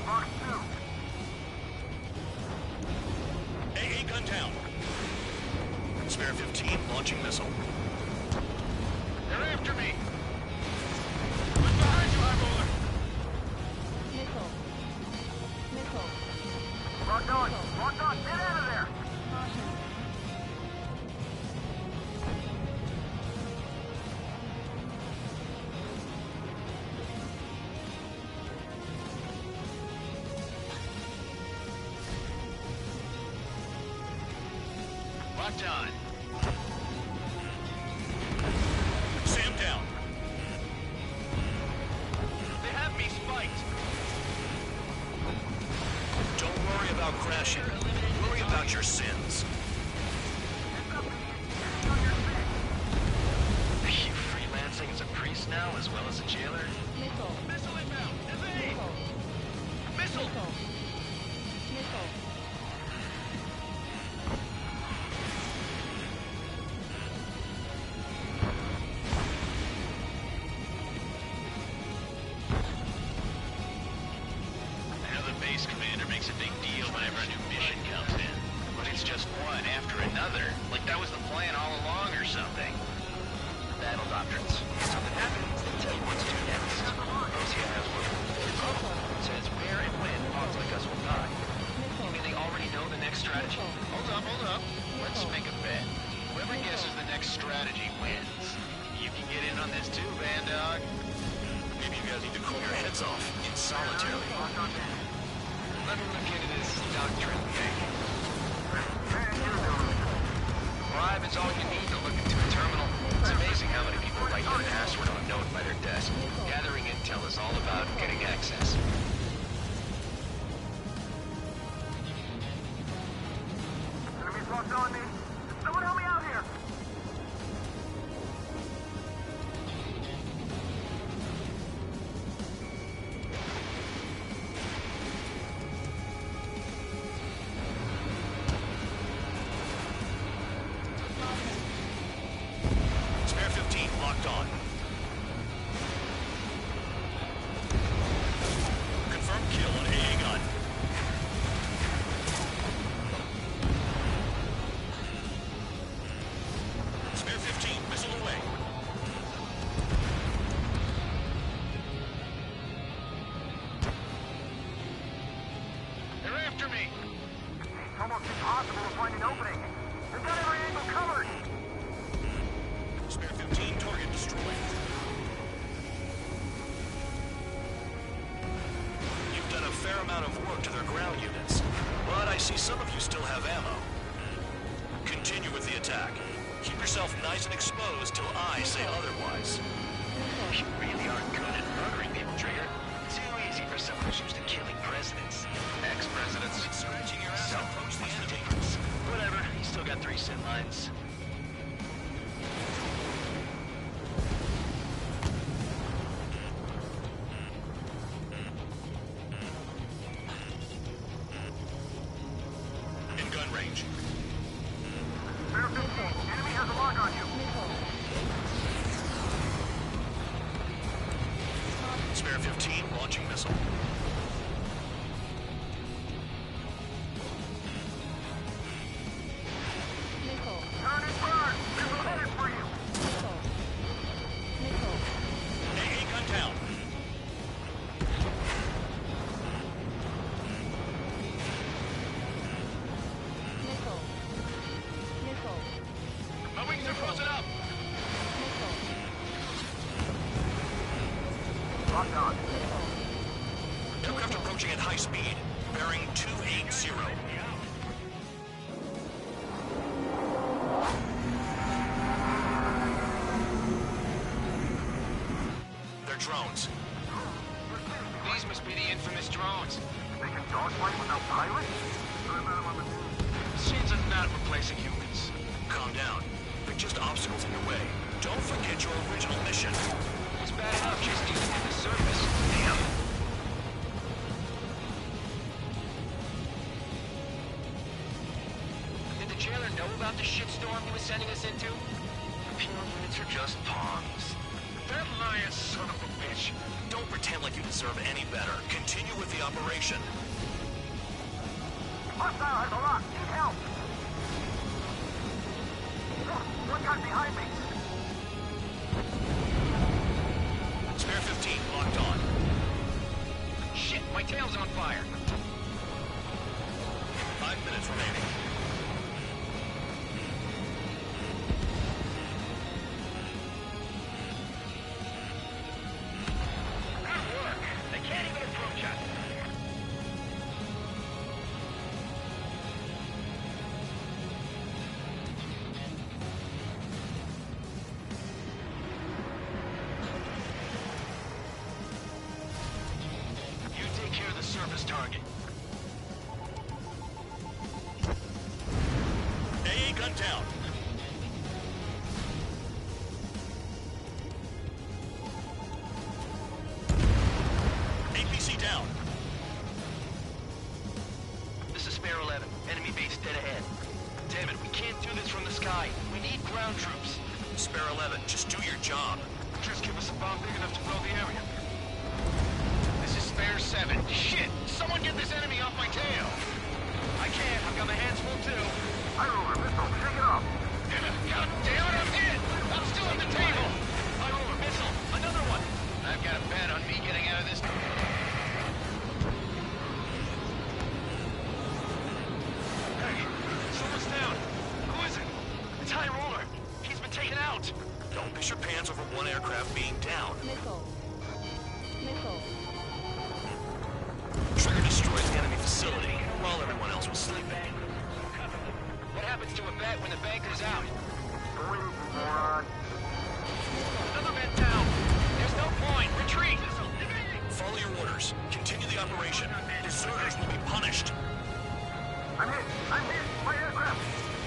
Box 2. AA gun down. Spare 15 launching missile. They're after me. What's behind you, high roller? Locked on. Locked on. Get out of there. Locked on. Sam down. They have me spiked. Don't worry about crashing. Worry about your sins. Are you freelancing as a priest now, as well as a jailer? Missile inbound. Evade. Missile. I know the base commander makes a big deal whenever a new mission comes in. But it's just one after another. Like that was the plan all along or something. Battle doctrines. Something happens, they tell you what to do next. Osea has one. It says where and when pods like us will die. You mean they already know the next strategy? Hold up. Let's make a bet. Whoever guesses the next strategy wins. You can get in on this too, Van Dog. Maybe you guys need to cool your heads off in solitary. Let me look into this doctrine thing. Bribe is all you need to look into a terminal. It's amazing how many people write their password on a note by their desk. Gathering intel is all about getting access. Enemies locked on me. Someone help me out here. Spare 15 locked on. Confirmed kill on AA gun. Spare 15 missile away. They're after me. It's almost impossible to find an opening. They've got every angle covered. Spare 15 target destroyed. You've done a fair amount of work to their ground units, but I see some of you still have ammo. Continue with the attack. Keep yourself nice and exposed till I say otherwise. You really aren't good at murdering people, Trigger. Too easy for someone who's used to killing presidents. Ex-presidents. Scratching your ass and approach the enemy. Whatever, he's still got 3 sin lines. In gun range. Spare 15. Enemy has a lock on you. Spare 15 launching missile. Turn and burn. Missile headed for you. AA gun down. My wings are closing up. Locked on. Aircraft approaching at high speed. Bearing 280. They're drones. These must be the infamous drones. They can dogfight without pilots? Machines are not replacing humans. Calm down. They're just obstacles in your way. Don't forget your original mission. It's bad enough just using it to surface. Damn. about the shitstorm he was sending us into? Imperial units are just pawns. That liar son of a bitch! Don't pretend like you deserve any better. Continue with the operation. Hostile has a lock. Need help. One guy behind me. Spare 15, locked on. Shit, my tail's on fire. 5 minutes remaining. Good work. They can't even approach us. You take care of the surface target. AA gun down. APC down. This is Spare 11. Enemy base dead ahead. Damn it, we can't do this from the sky. We need ground troops. Spare 11, just do your job. Just give us a bomb big enough to blow the area. This is Spare 7. Shit! Someone get this enemy off my tail! I can't. I've got my hands full too. High roller, missile. Shake it off. God damn it, I'm hit! I'm still on the table! High roller, missile. Another one! I've got a bet on me getting out of this. Hey, someone's down. Who is it? It's High roller. He's been taken out. Don't piss your pants over one aircraft being down. Missile. Missile. Trigger destroys the enemy facility while everyone else was sleeping. What happens to a bet when the banker's out? Moron. Another bet down. There's no point. Retreat. Follow your orders. Continue the operation. Deserters will be punished. I'm hit. I'm hit. My aircraft.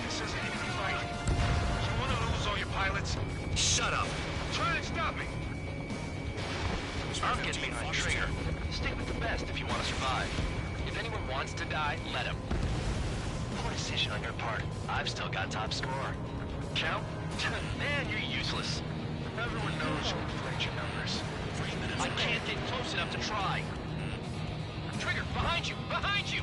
This isn't an easy fight. You want to lose all your pilots? Shut up. Try to stop me. I'm getting behind Trigger. Stick with the best if you want to survive. If anyone wants to die, let him. Poor decision on your part. I've still got top score. Count? Man, you're useless. Everyone knows you inflate your numbers. 3 minutes I can't get close enough to try. Trigger, behind you! Behind you!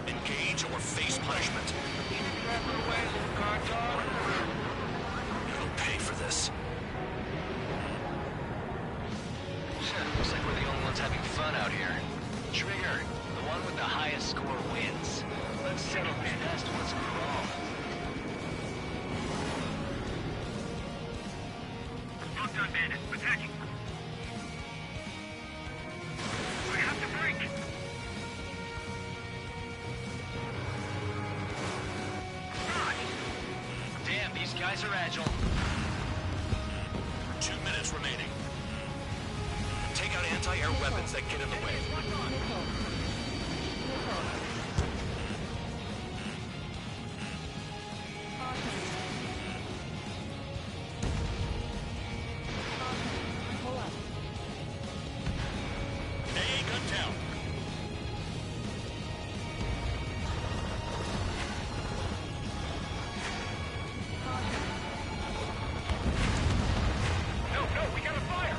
Engage or face punishment. You'll pay for this. Looks like we're the only ones having fun out here. Trigger, the one with the highest score wins. Let's settle this past once and for all. Well done, bandit. Attacking. I have to break. Damn, these guys are agile. 2 minutes remaining. Take out anti-air weapons that get in the way. AA gun down. No, we gotta fire!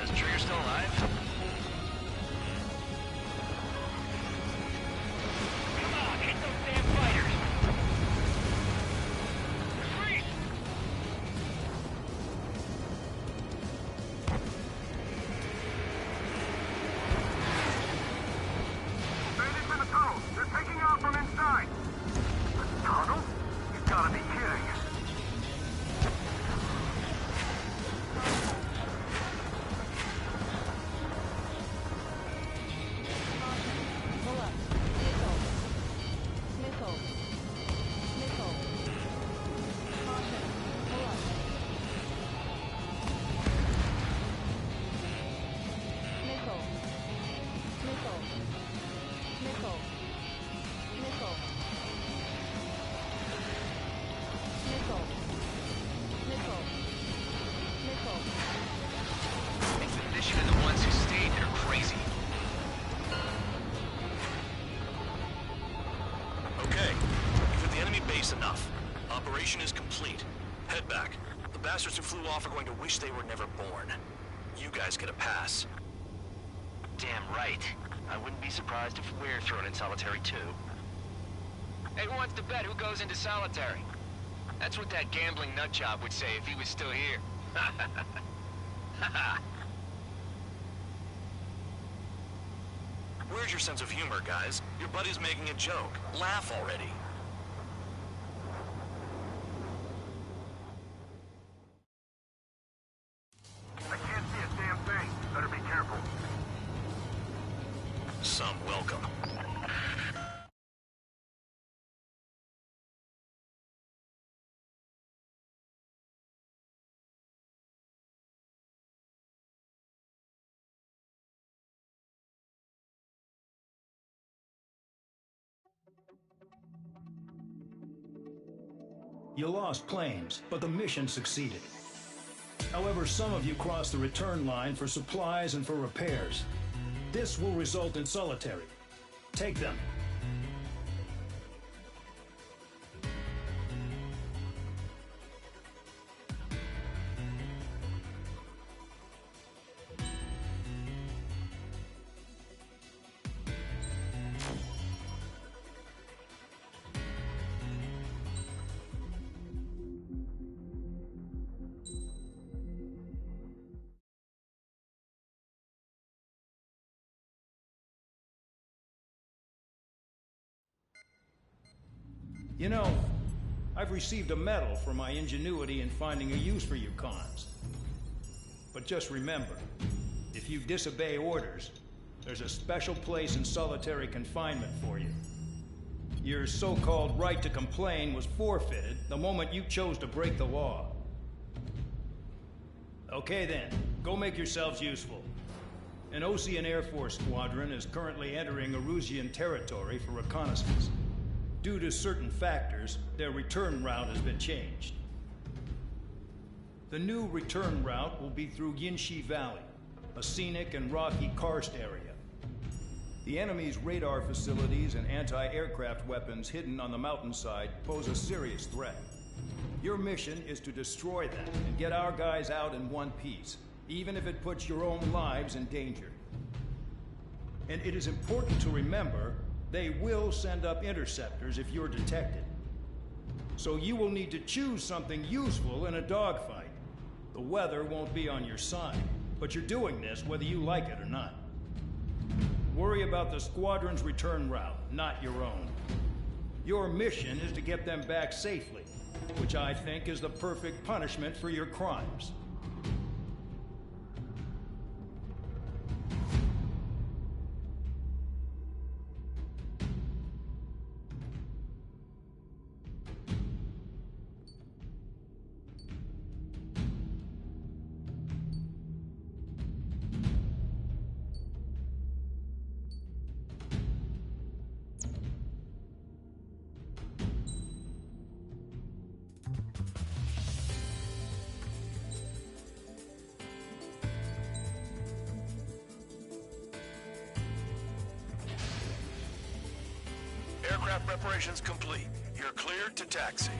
Is Trigger still alive? Come on, hit those damn fighters! Freeze! Bandits in the tunnel. They're taking out from inside. The tunnel? You've got to be kidding. Nation and the ones who stayed are crazy. Okay, you've hit the enemy base enough. Operation is complete. Head back. The bastards who flew off are going to wish they were never born. You guys get a pass. Damn right. I wouldn't be surprised if we're thrown in solitary too. Hey, who wants to bet who goes into solitary? That's what that gambling nutjob would say if he was still here. Where's your sense of humor, guys? Your buddy's making a joke. Laugh already. I can't see a damn thing. Better be careful. Some welcome. You lost planes, but the mission succeeded. However, some of you crossed the return line for supplies and for repairs. This will result in solitary. Take them. You know, I've received a medal for my ingenuity in finding a use for you cons. But just remember, if you disobey orders, there's a special place in solitary confinement for you. Your so-called right to complain was forfeited the moment you chose to break the law. Okay then, go make yourselves useful. An Osean Air Force squadron is currently entering Erusian territory for reconnaissance. Due to certain factors, their return route has been changed. The new return route will be through Yinshi Valley, a scenic and rocky karst area. The enemy's radar facilities and anti-aircraft weapons hidden on the mountainside pose a serious threat. Your mission is to destroy them and get our guys out in one piece, even if it puts your own lives in danger. And it is important to remember they will send up interceptors if you're detected. So you will need to choose something useful in a dogfight. The weather won't be on your side, but you're doing this whether you like it or not. Worry about the squadron's return route, not your own. Your mission is to get them back safely, which I think is the perfect punishment for your crimes. Aircraft preparations complete. You're cleared to taxi.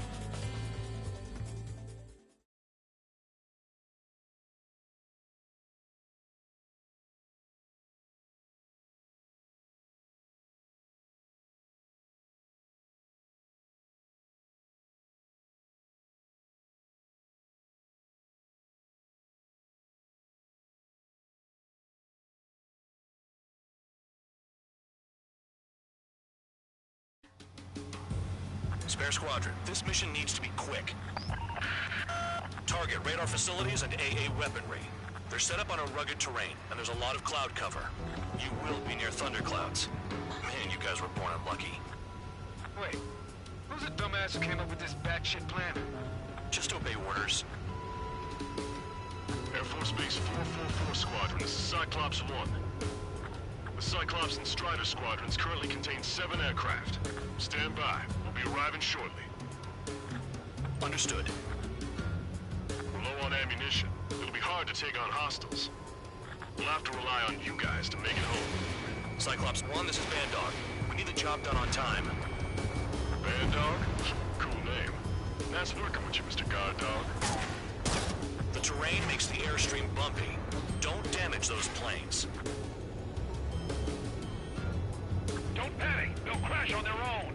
Spare Squadron, this mission needs to be quick. Target radar facilities and AA weaponry. They're set up on a rugged terrain, and there's a lot of cloud cover. You will be near thunderclouds. Man, you guys were born unlucky. Wait, who's the dumbass who came up with this batshit plan? Just obey orders. Air Force Base 444 Squadron, this is Cyclops 1. The Cyclops and Strider squadrons currently contain 7 aircraft. Stand by. We'll be arriving shortly. Understood. We're low on ammunition. It'll be hard to take on hostiles. We'll have to rely on you guys to make it home. Cyclops 1, this is Bandog. We need the job done on time. Bandog? Cool name. Nice working with you, Mr. Guard Dog. The terrain makes the airstream bumpy. Don't damage those planes. Don't panic. They'll crash on their own.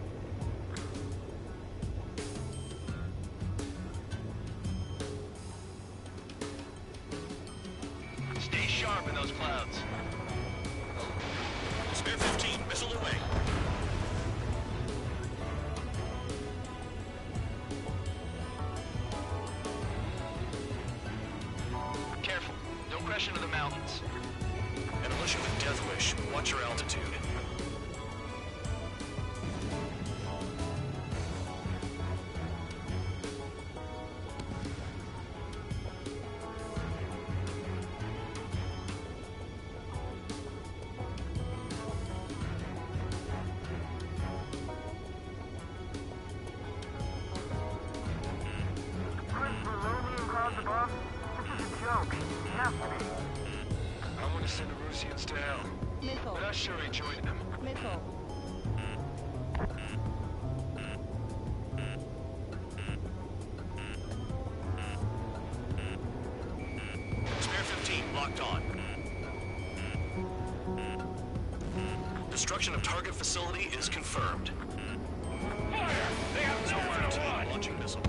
Stay sharp in those clouds. Spare 15, missile away. Careful. Don't crash into the mountains. And unless you have a death wish, watch your altitude. I want to send Erusians to hell. Missile. But I sure enjoyed them. Missile. Spare 15, locked on. Destruction of target facility is confirmed. Fire! They have nowhere to run! Launching missile.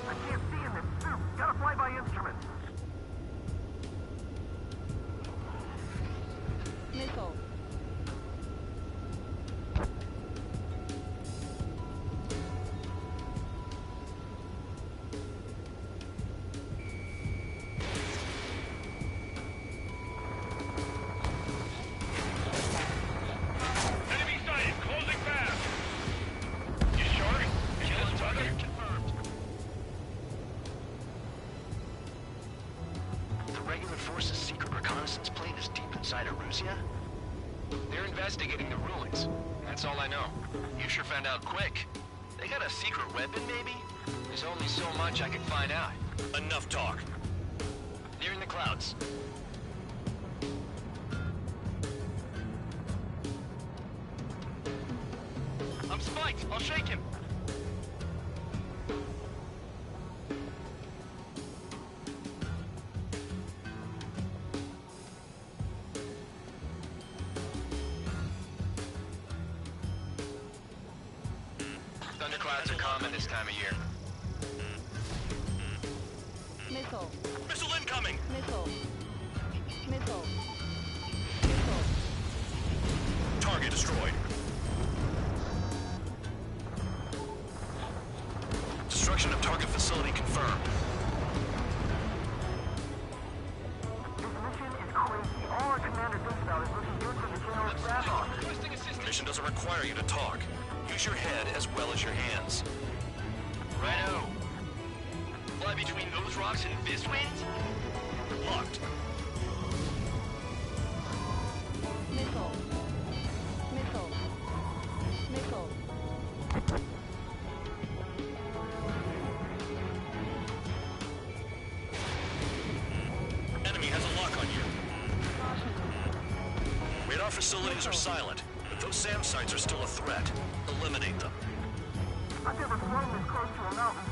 I can't see in this suit. Gotta fly by instrument. Missile. Enemy sighted. Closing fast. You sure? Yes, brother. Confirmed. The regular force's secret reconnaissance plane is deep inside Erusia? They're investigating the ruins. That's all I know. You sure found out quick. They got a secret weapon, maybe? There's only so much I can find out. Enough talk. They're in the clouds. I'm spiked. I'll shake him. Thunderclouds are common this time of year. Missile. Missile incoming! Missile. Missile. Target destroyed. Destruction of target facility confirmed. This mission is crazy. All our commander thinks about is looking good for the general's staff office. Requesting assistance. Mission doesn't require you to talk. Use your head as well as your hands. Righto. Fly between those rocks and this wind? Locked. Missile. Missile. Missile. Enemy has a lock on you. Radar facilities are silent, but those SAM sites are still a threat. Eliminate them. I've never flown this close to a mountain.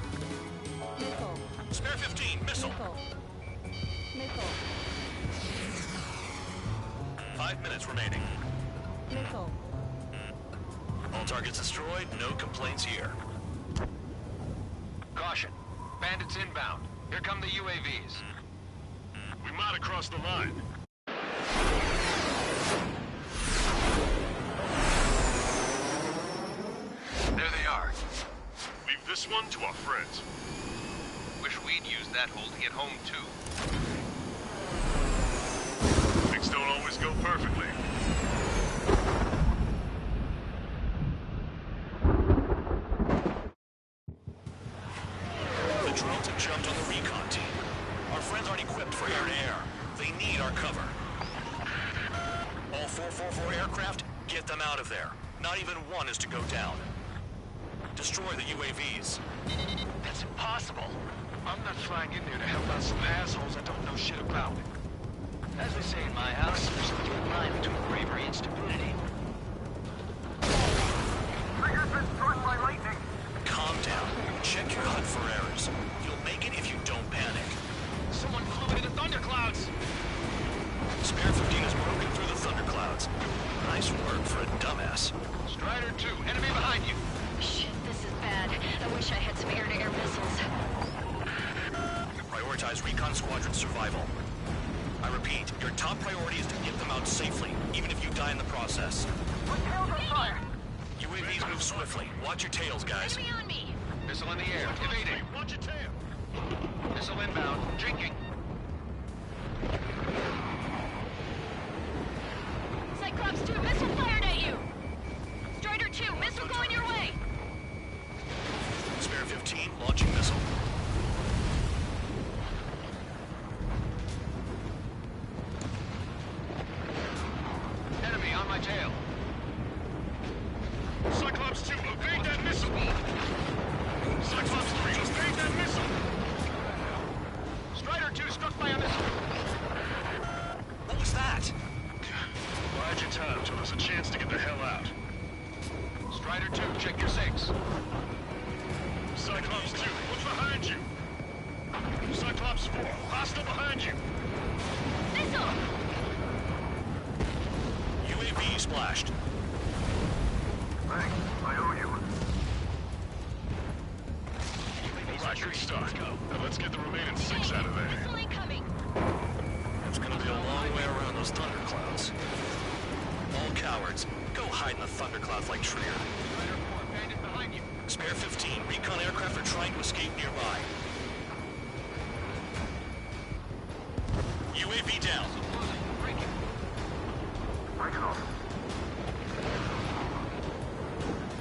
Missile. Spare 15, missile. Missile. Missile. 5 minutes remaining. Missile. All targets destroyed, no complaints here. Caution. Bandits inbound. Here come the UAVs. We might have crossed the line. There they are. Leave this one to our friends. Wish we'd used that hole to get home, too. Things don't always go perfectly. The drones have jumped on the recon team. Our friends aren't equipped for air-to-air. They need our cover. All 444 aircraft, get them out of there. Not even one is to go down. Destroy the UAVs. That's impossible. I'm not flying in there to help out some assholes I don't know shit about. As they say in my house, there's a thin line between bravery and stupidity. Trigger's been struck by lightning. Calm down. Check your HUD for errors. You'll make it if you don't panic. Someone flew into the thunderclouds! Spare 15 has broken through the thunderclouds. Nice work for a dumbass. Strider 2, enemy behind you! Shit, this is bad. I wish I had some air-to-air missiles. Prioritize recon squadron survival. I repeat, your top priority is to get them out safely, even if you die in the process. My tail's on fire. UAVs move swiftly. Watch your tails, guys. Enemy on me! Missile in the air, evading. Watch your tail. Missile inbound, drinking. Cyclops 2, missile fired at you! Strider 2, missile going your way! Spare 15, launching missile. Enemy on my tail. Cyclops 2, evade that missile. Cyclops 3, evade that missile. Strider 2 struck by a missile. What was that? Bide your time till there's a chance to get the hell out. Strider 2, check your 6. Cyclops 2, what's behind you? Cyclops 4, hostile behind you. Missile! UAV splashed. Thanks, I owe you. All right, good start. Now let's get the remaining 6 out of there. Missile incoming! It's gonna be a long way around those thunderclouds. All cowards, go hide in the thunderclouds like Trigger. Strider 4, bandit behind you. Spare 15, recon aircraft are trying to escape nearby. UAV down. Breaking. Break it off.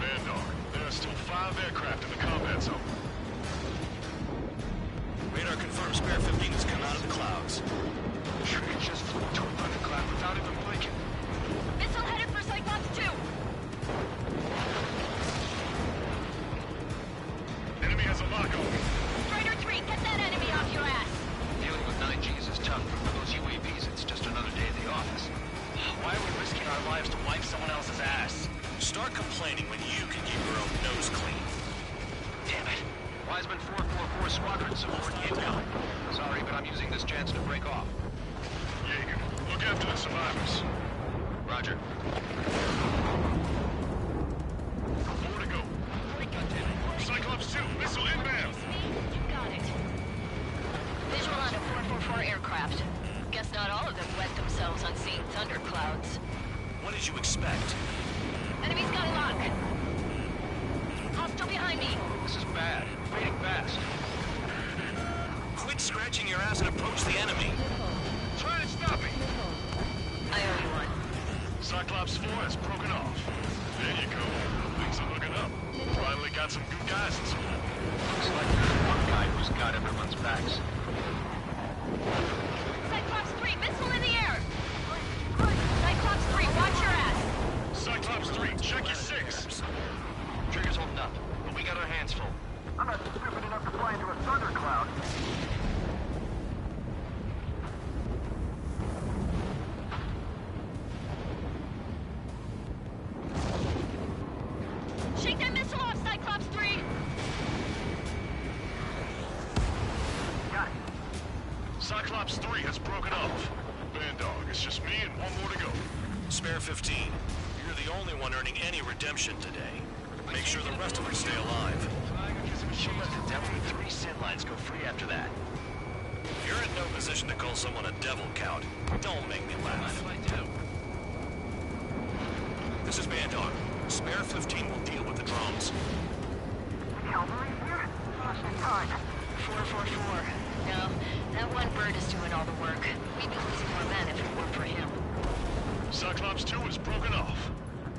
Bandog, there are still 5 aircraft in the combat zone. Radar confirms Spare 15 has come out of the clouds. Trigger just flew to a thundercloud without even blinking. Missile headed for Cyclops 2! Enemy has a lock on me. Strider 3, get that enemy off your ass! Dealing with 9Gs is tough, but for those UAVs, it's just another day at the office. Why are we risking our lives to wipe someone else's ass? Start complaining when you can keep your own nose clean. Damn it. Wiseman 444 Squadron support incoming. Sorry, but I'm using this chance to break off. Jaeger, look after the survivors. Roger. More to go. Cyclops 2, missile inbound. You got it. Visual on a 444 aircraft. Guess not all of them wet themselves on seeing thunderclouds. What did you expect? Enemy's got a lock. Hostile behind me. This is bad. Fading fast. Quit scratching your ass and approach the enemy. Try and stop me. I owe you one. Cyclops 4 has broken off. There you go. Things are looking up. Finally got some good guys in support. Looks like there's one guy who's got everyone's backs. Cyclops 3, missile in the air! Cyclops 3, watch your ass! Cyclops 3, check your 6. Trigger's holding up, but we got our hands full. I'm not stupid enough to fly into a thundercloud. Shake that missile off, Cyclops 3! Got it. Cyclops 3 has broken off. Bandog, it's just me and one more to go. Spare 15, you're the only one earning any redemption today. Make sure the rest of them stay alive. She'll let the devil with 3 sin lines go free after that. You're in no position to call someone a devil, Count. Don't make me laugh. What do I do? This is Bandog. Spare 15 will deal with the drones. Cavalry here? Just in time. 444. No, that one bird is doing all the work. We'd be losing more men if it weren't for him. Cyclops 2 is broken off.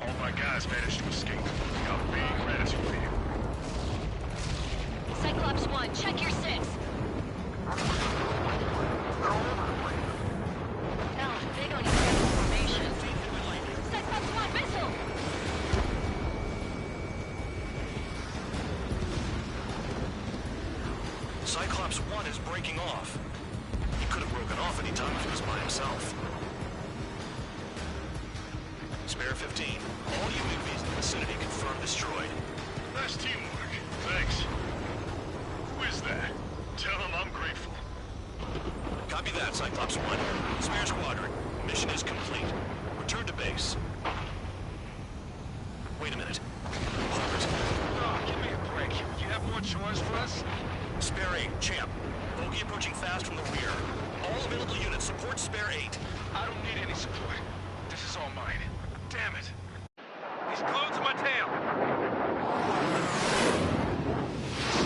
All my guys managed to escape. Got big gratitude for you. Cyclops 1, check your 6. Cyclops 1 is breaking off. He could have broken off any time if he was by himself. Spare 15. All UAVs in the vicinity confirmed destroyed. Nice teamwork. Thanks. Who is that? Tell him I'm grateful. Copy that, Cyclops 1. Spare Squadron. Mission is complete. Return to base. Wait a minute. Hold it. Oh, give me a break. You have more chores for us? Spare 8, Champ. Bogey approaching fast from the rear. All available units support Spare 8. I don't need any support. This is all mine. Damn it. He's glued to my tail.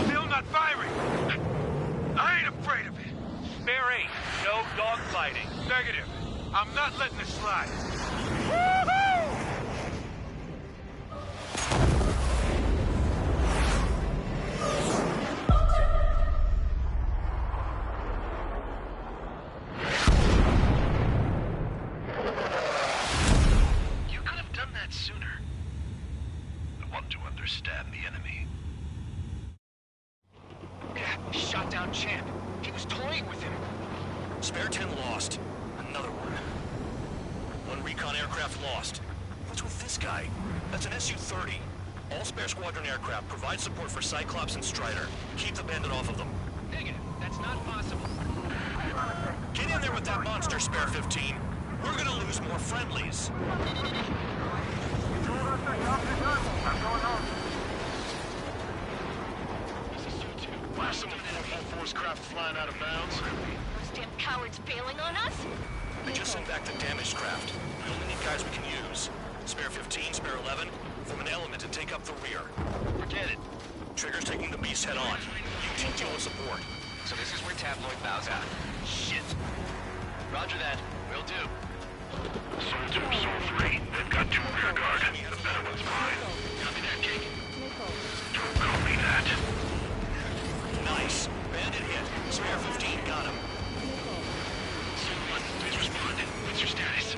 Still not firing. I ain't afraid of it. Spare 8, no dogfighting. Negative. I'm not letting it slide. Woohoo! You could have done that sooner. I want to understand the enemy. Shot down Champ. He was toying with him. Spare 10 lost. Another one. One recon aircraft lost. What's with this guy? That's an Su-30. All Spare Squadron aircraft provide support for Cyclops and Strider. Keep the bandit off of them. Negative. That's not possible. Get in there with that monster, Spare 15. We're gonna lose more friendlies. Last of the 444's craft flying out of bounds. Those damn cowards bailing on us? They just sent back the damaged craft. We only need guys we can use. Spare 15, Spare 11, form an element and take up the rear. Forget it. Trigger's taking the beast head on. You two deal with support. So this is where Tabloid bows out. Shit. Roger that. Will do. Soul 2, Soul 3. They've got 2 rear guard. The better one's mine. Copy that, Jake. Don't copy that. Nice. Bandit hit. Spare 15 got him. Someone, please respond. What's your status?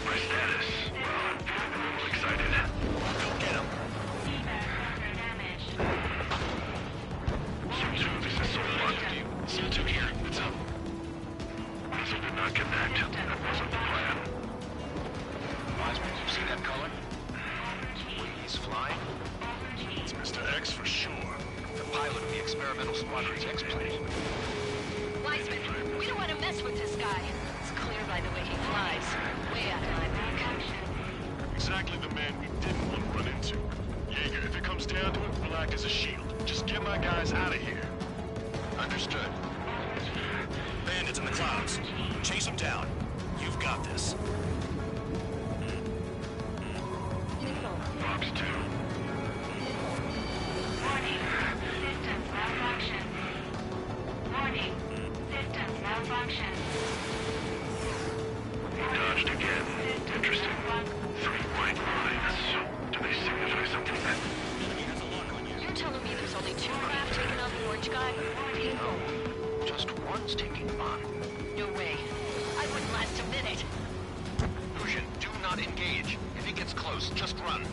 My status? Well, I'm a little excited. Go get him. Soul 2, this is Soul 1. Soul 2 here. What's up? Missile did not connect. That wasn't the plan. Wiseman, you see that color? He's flying? It's Mr. X for sure. The pilot of the experimental squadron's X-plane. Wiseman, we don't want to mess with this guy. It's clear by the way he flies. Way out of line with Exactly the man we didn't want to run into. Jaeger, if it comes down to it, we'll act as a shield. Just get my guys out of here. Understood. Bandits in the clouds. Chase them down. You've got this. Fox 2. Warning. Systems malfunction. Warning. Systems malfunction. He dodged again. Interesting. 3 white lines. Do they signify something then? You're telling me there's only 2 craft taking on the orange guy? No. Just one's taking him on. No way. I wouldn't last a minute. Lucian, do not engage. If he gets close, just run.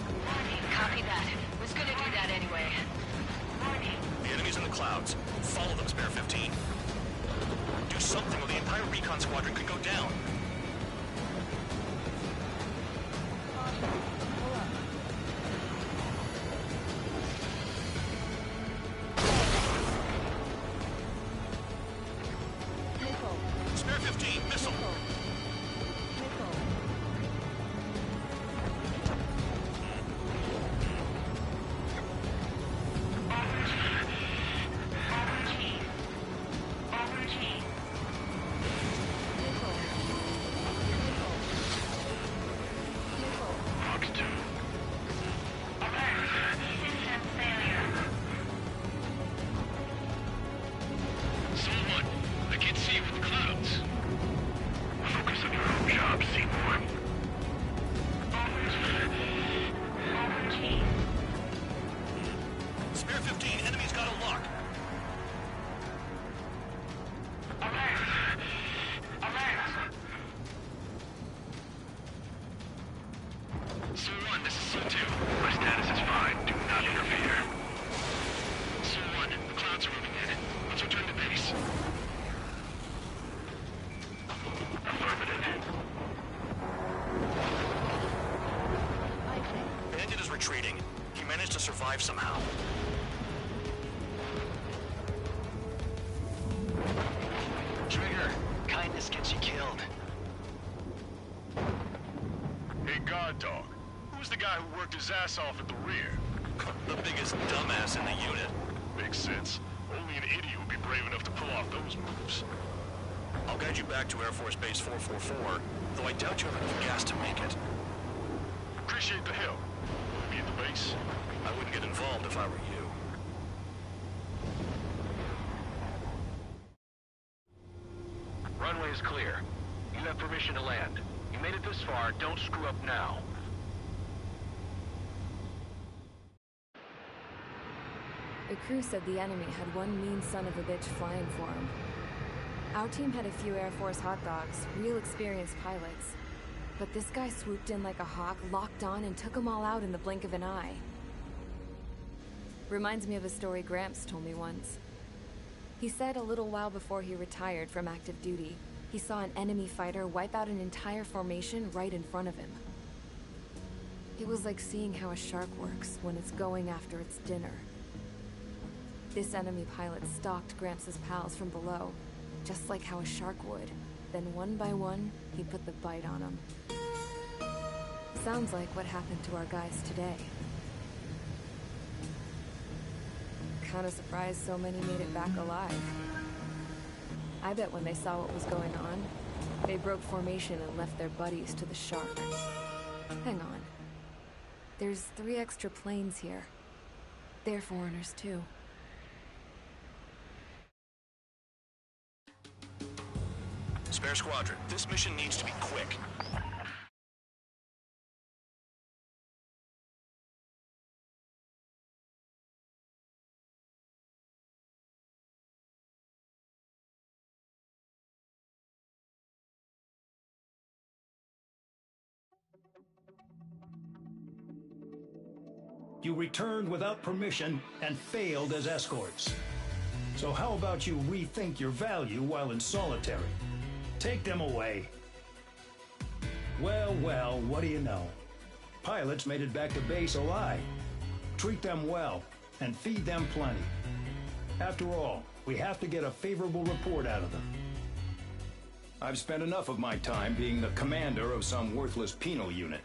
Copy that. Was gonna do that anyway. The enemy's in the clouds. Follow them, Spare 15. Do something or the entire recon squadron could go down. Spare 15, missile. survive somehow. Trigger, kindness gets you killed. Hey, guard dog. Who's the guy who worked his ass off at the rear? The biggest dumbass in the unit. Makes sense. Only an idiot would be brave enough to pull off those moves. I'll guide you back to Air Force Base 444, though I doubt you have enough gas to make it. Appreciate the help. Be at the base? I wouldn't get involved if I were you. Runway is clear. You have permission to land. You made it this far, don't screw up now. The crew said the enemy had one mean son of a bitch flying for him. Our team had a few Air Force hot dogs, real experienced pilots. But this guy swooped in like a hawk, locked on, and took them all out in the blink of an eye. Reminds me of a story Gramps told me once. He said a little while before he retired from active duty, he saw an enemy fighter wipe out an entire formation right in front of him. It was like seeing how a shark works when it's going after its dinner. This enemy pilot stalked Gramps' pals from below, just like how a shark would. Then one by one, he put the bite on them. Sounds like what happened to our guys today. Kinda surprised so many made it back alive. I bet when they saw what was going on, they broke formation and left their buddies to the shark. Hang on. There's 3 extra planes here. They're foreigners too. Spare Squadron, this mission needs to be quick. You returned without permission and failed as escorts. So how about you rethink your value while in solitary? Take them away. Well, what do you know? Pilots made it back to base alive. Treat them well and feed them plenty. After all, we have to get a favorable report out of them. I've spent enough of my time being the commander of some worthless penal unit.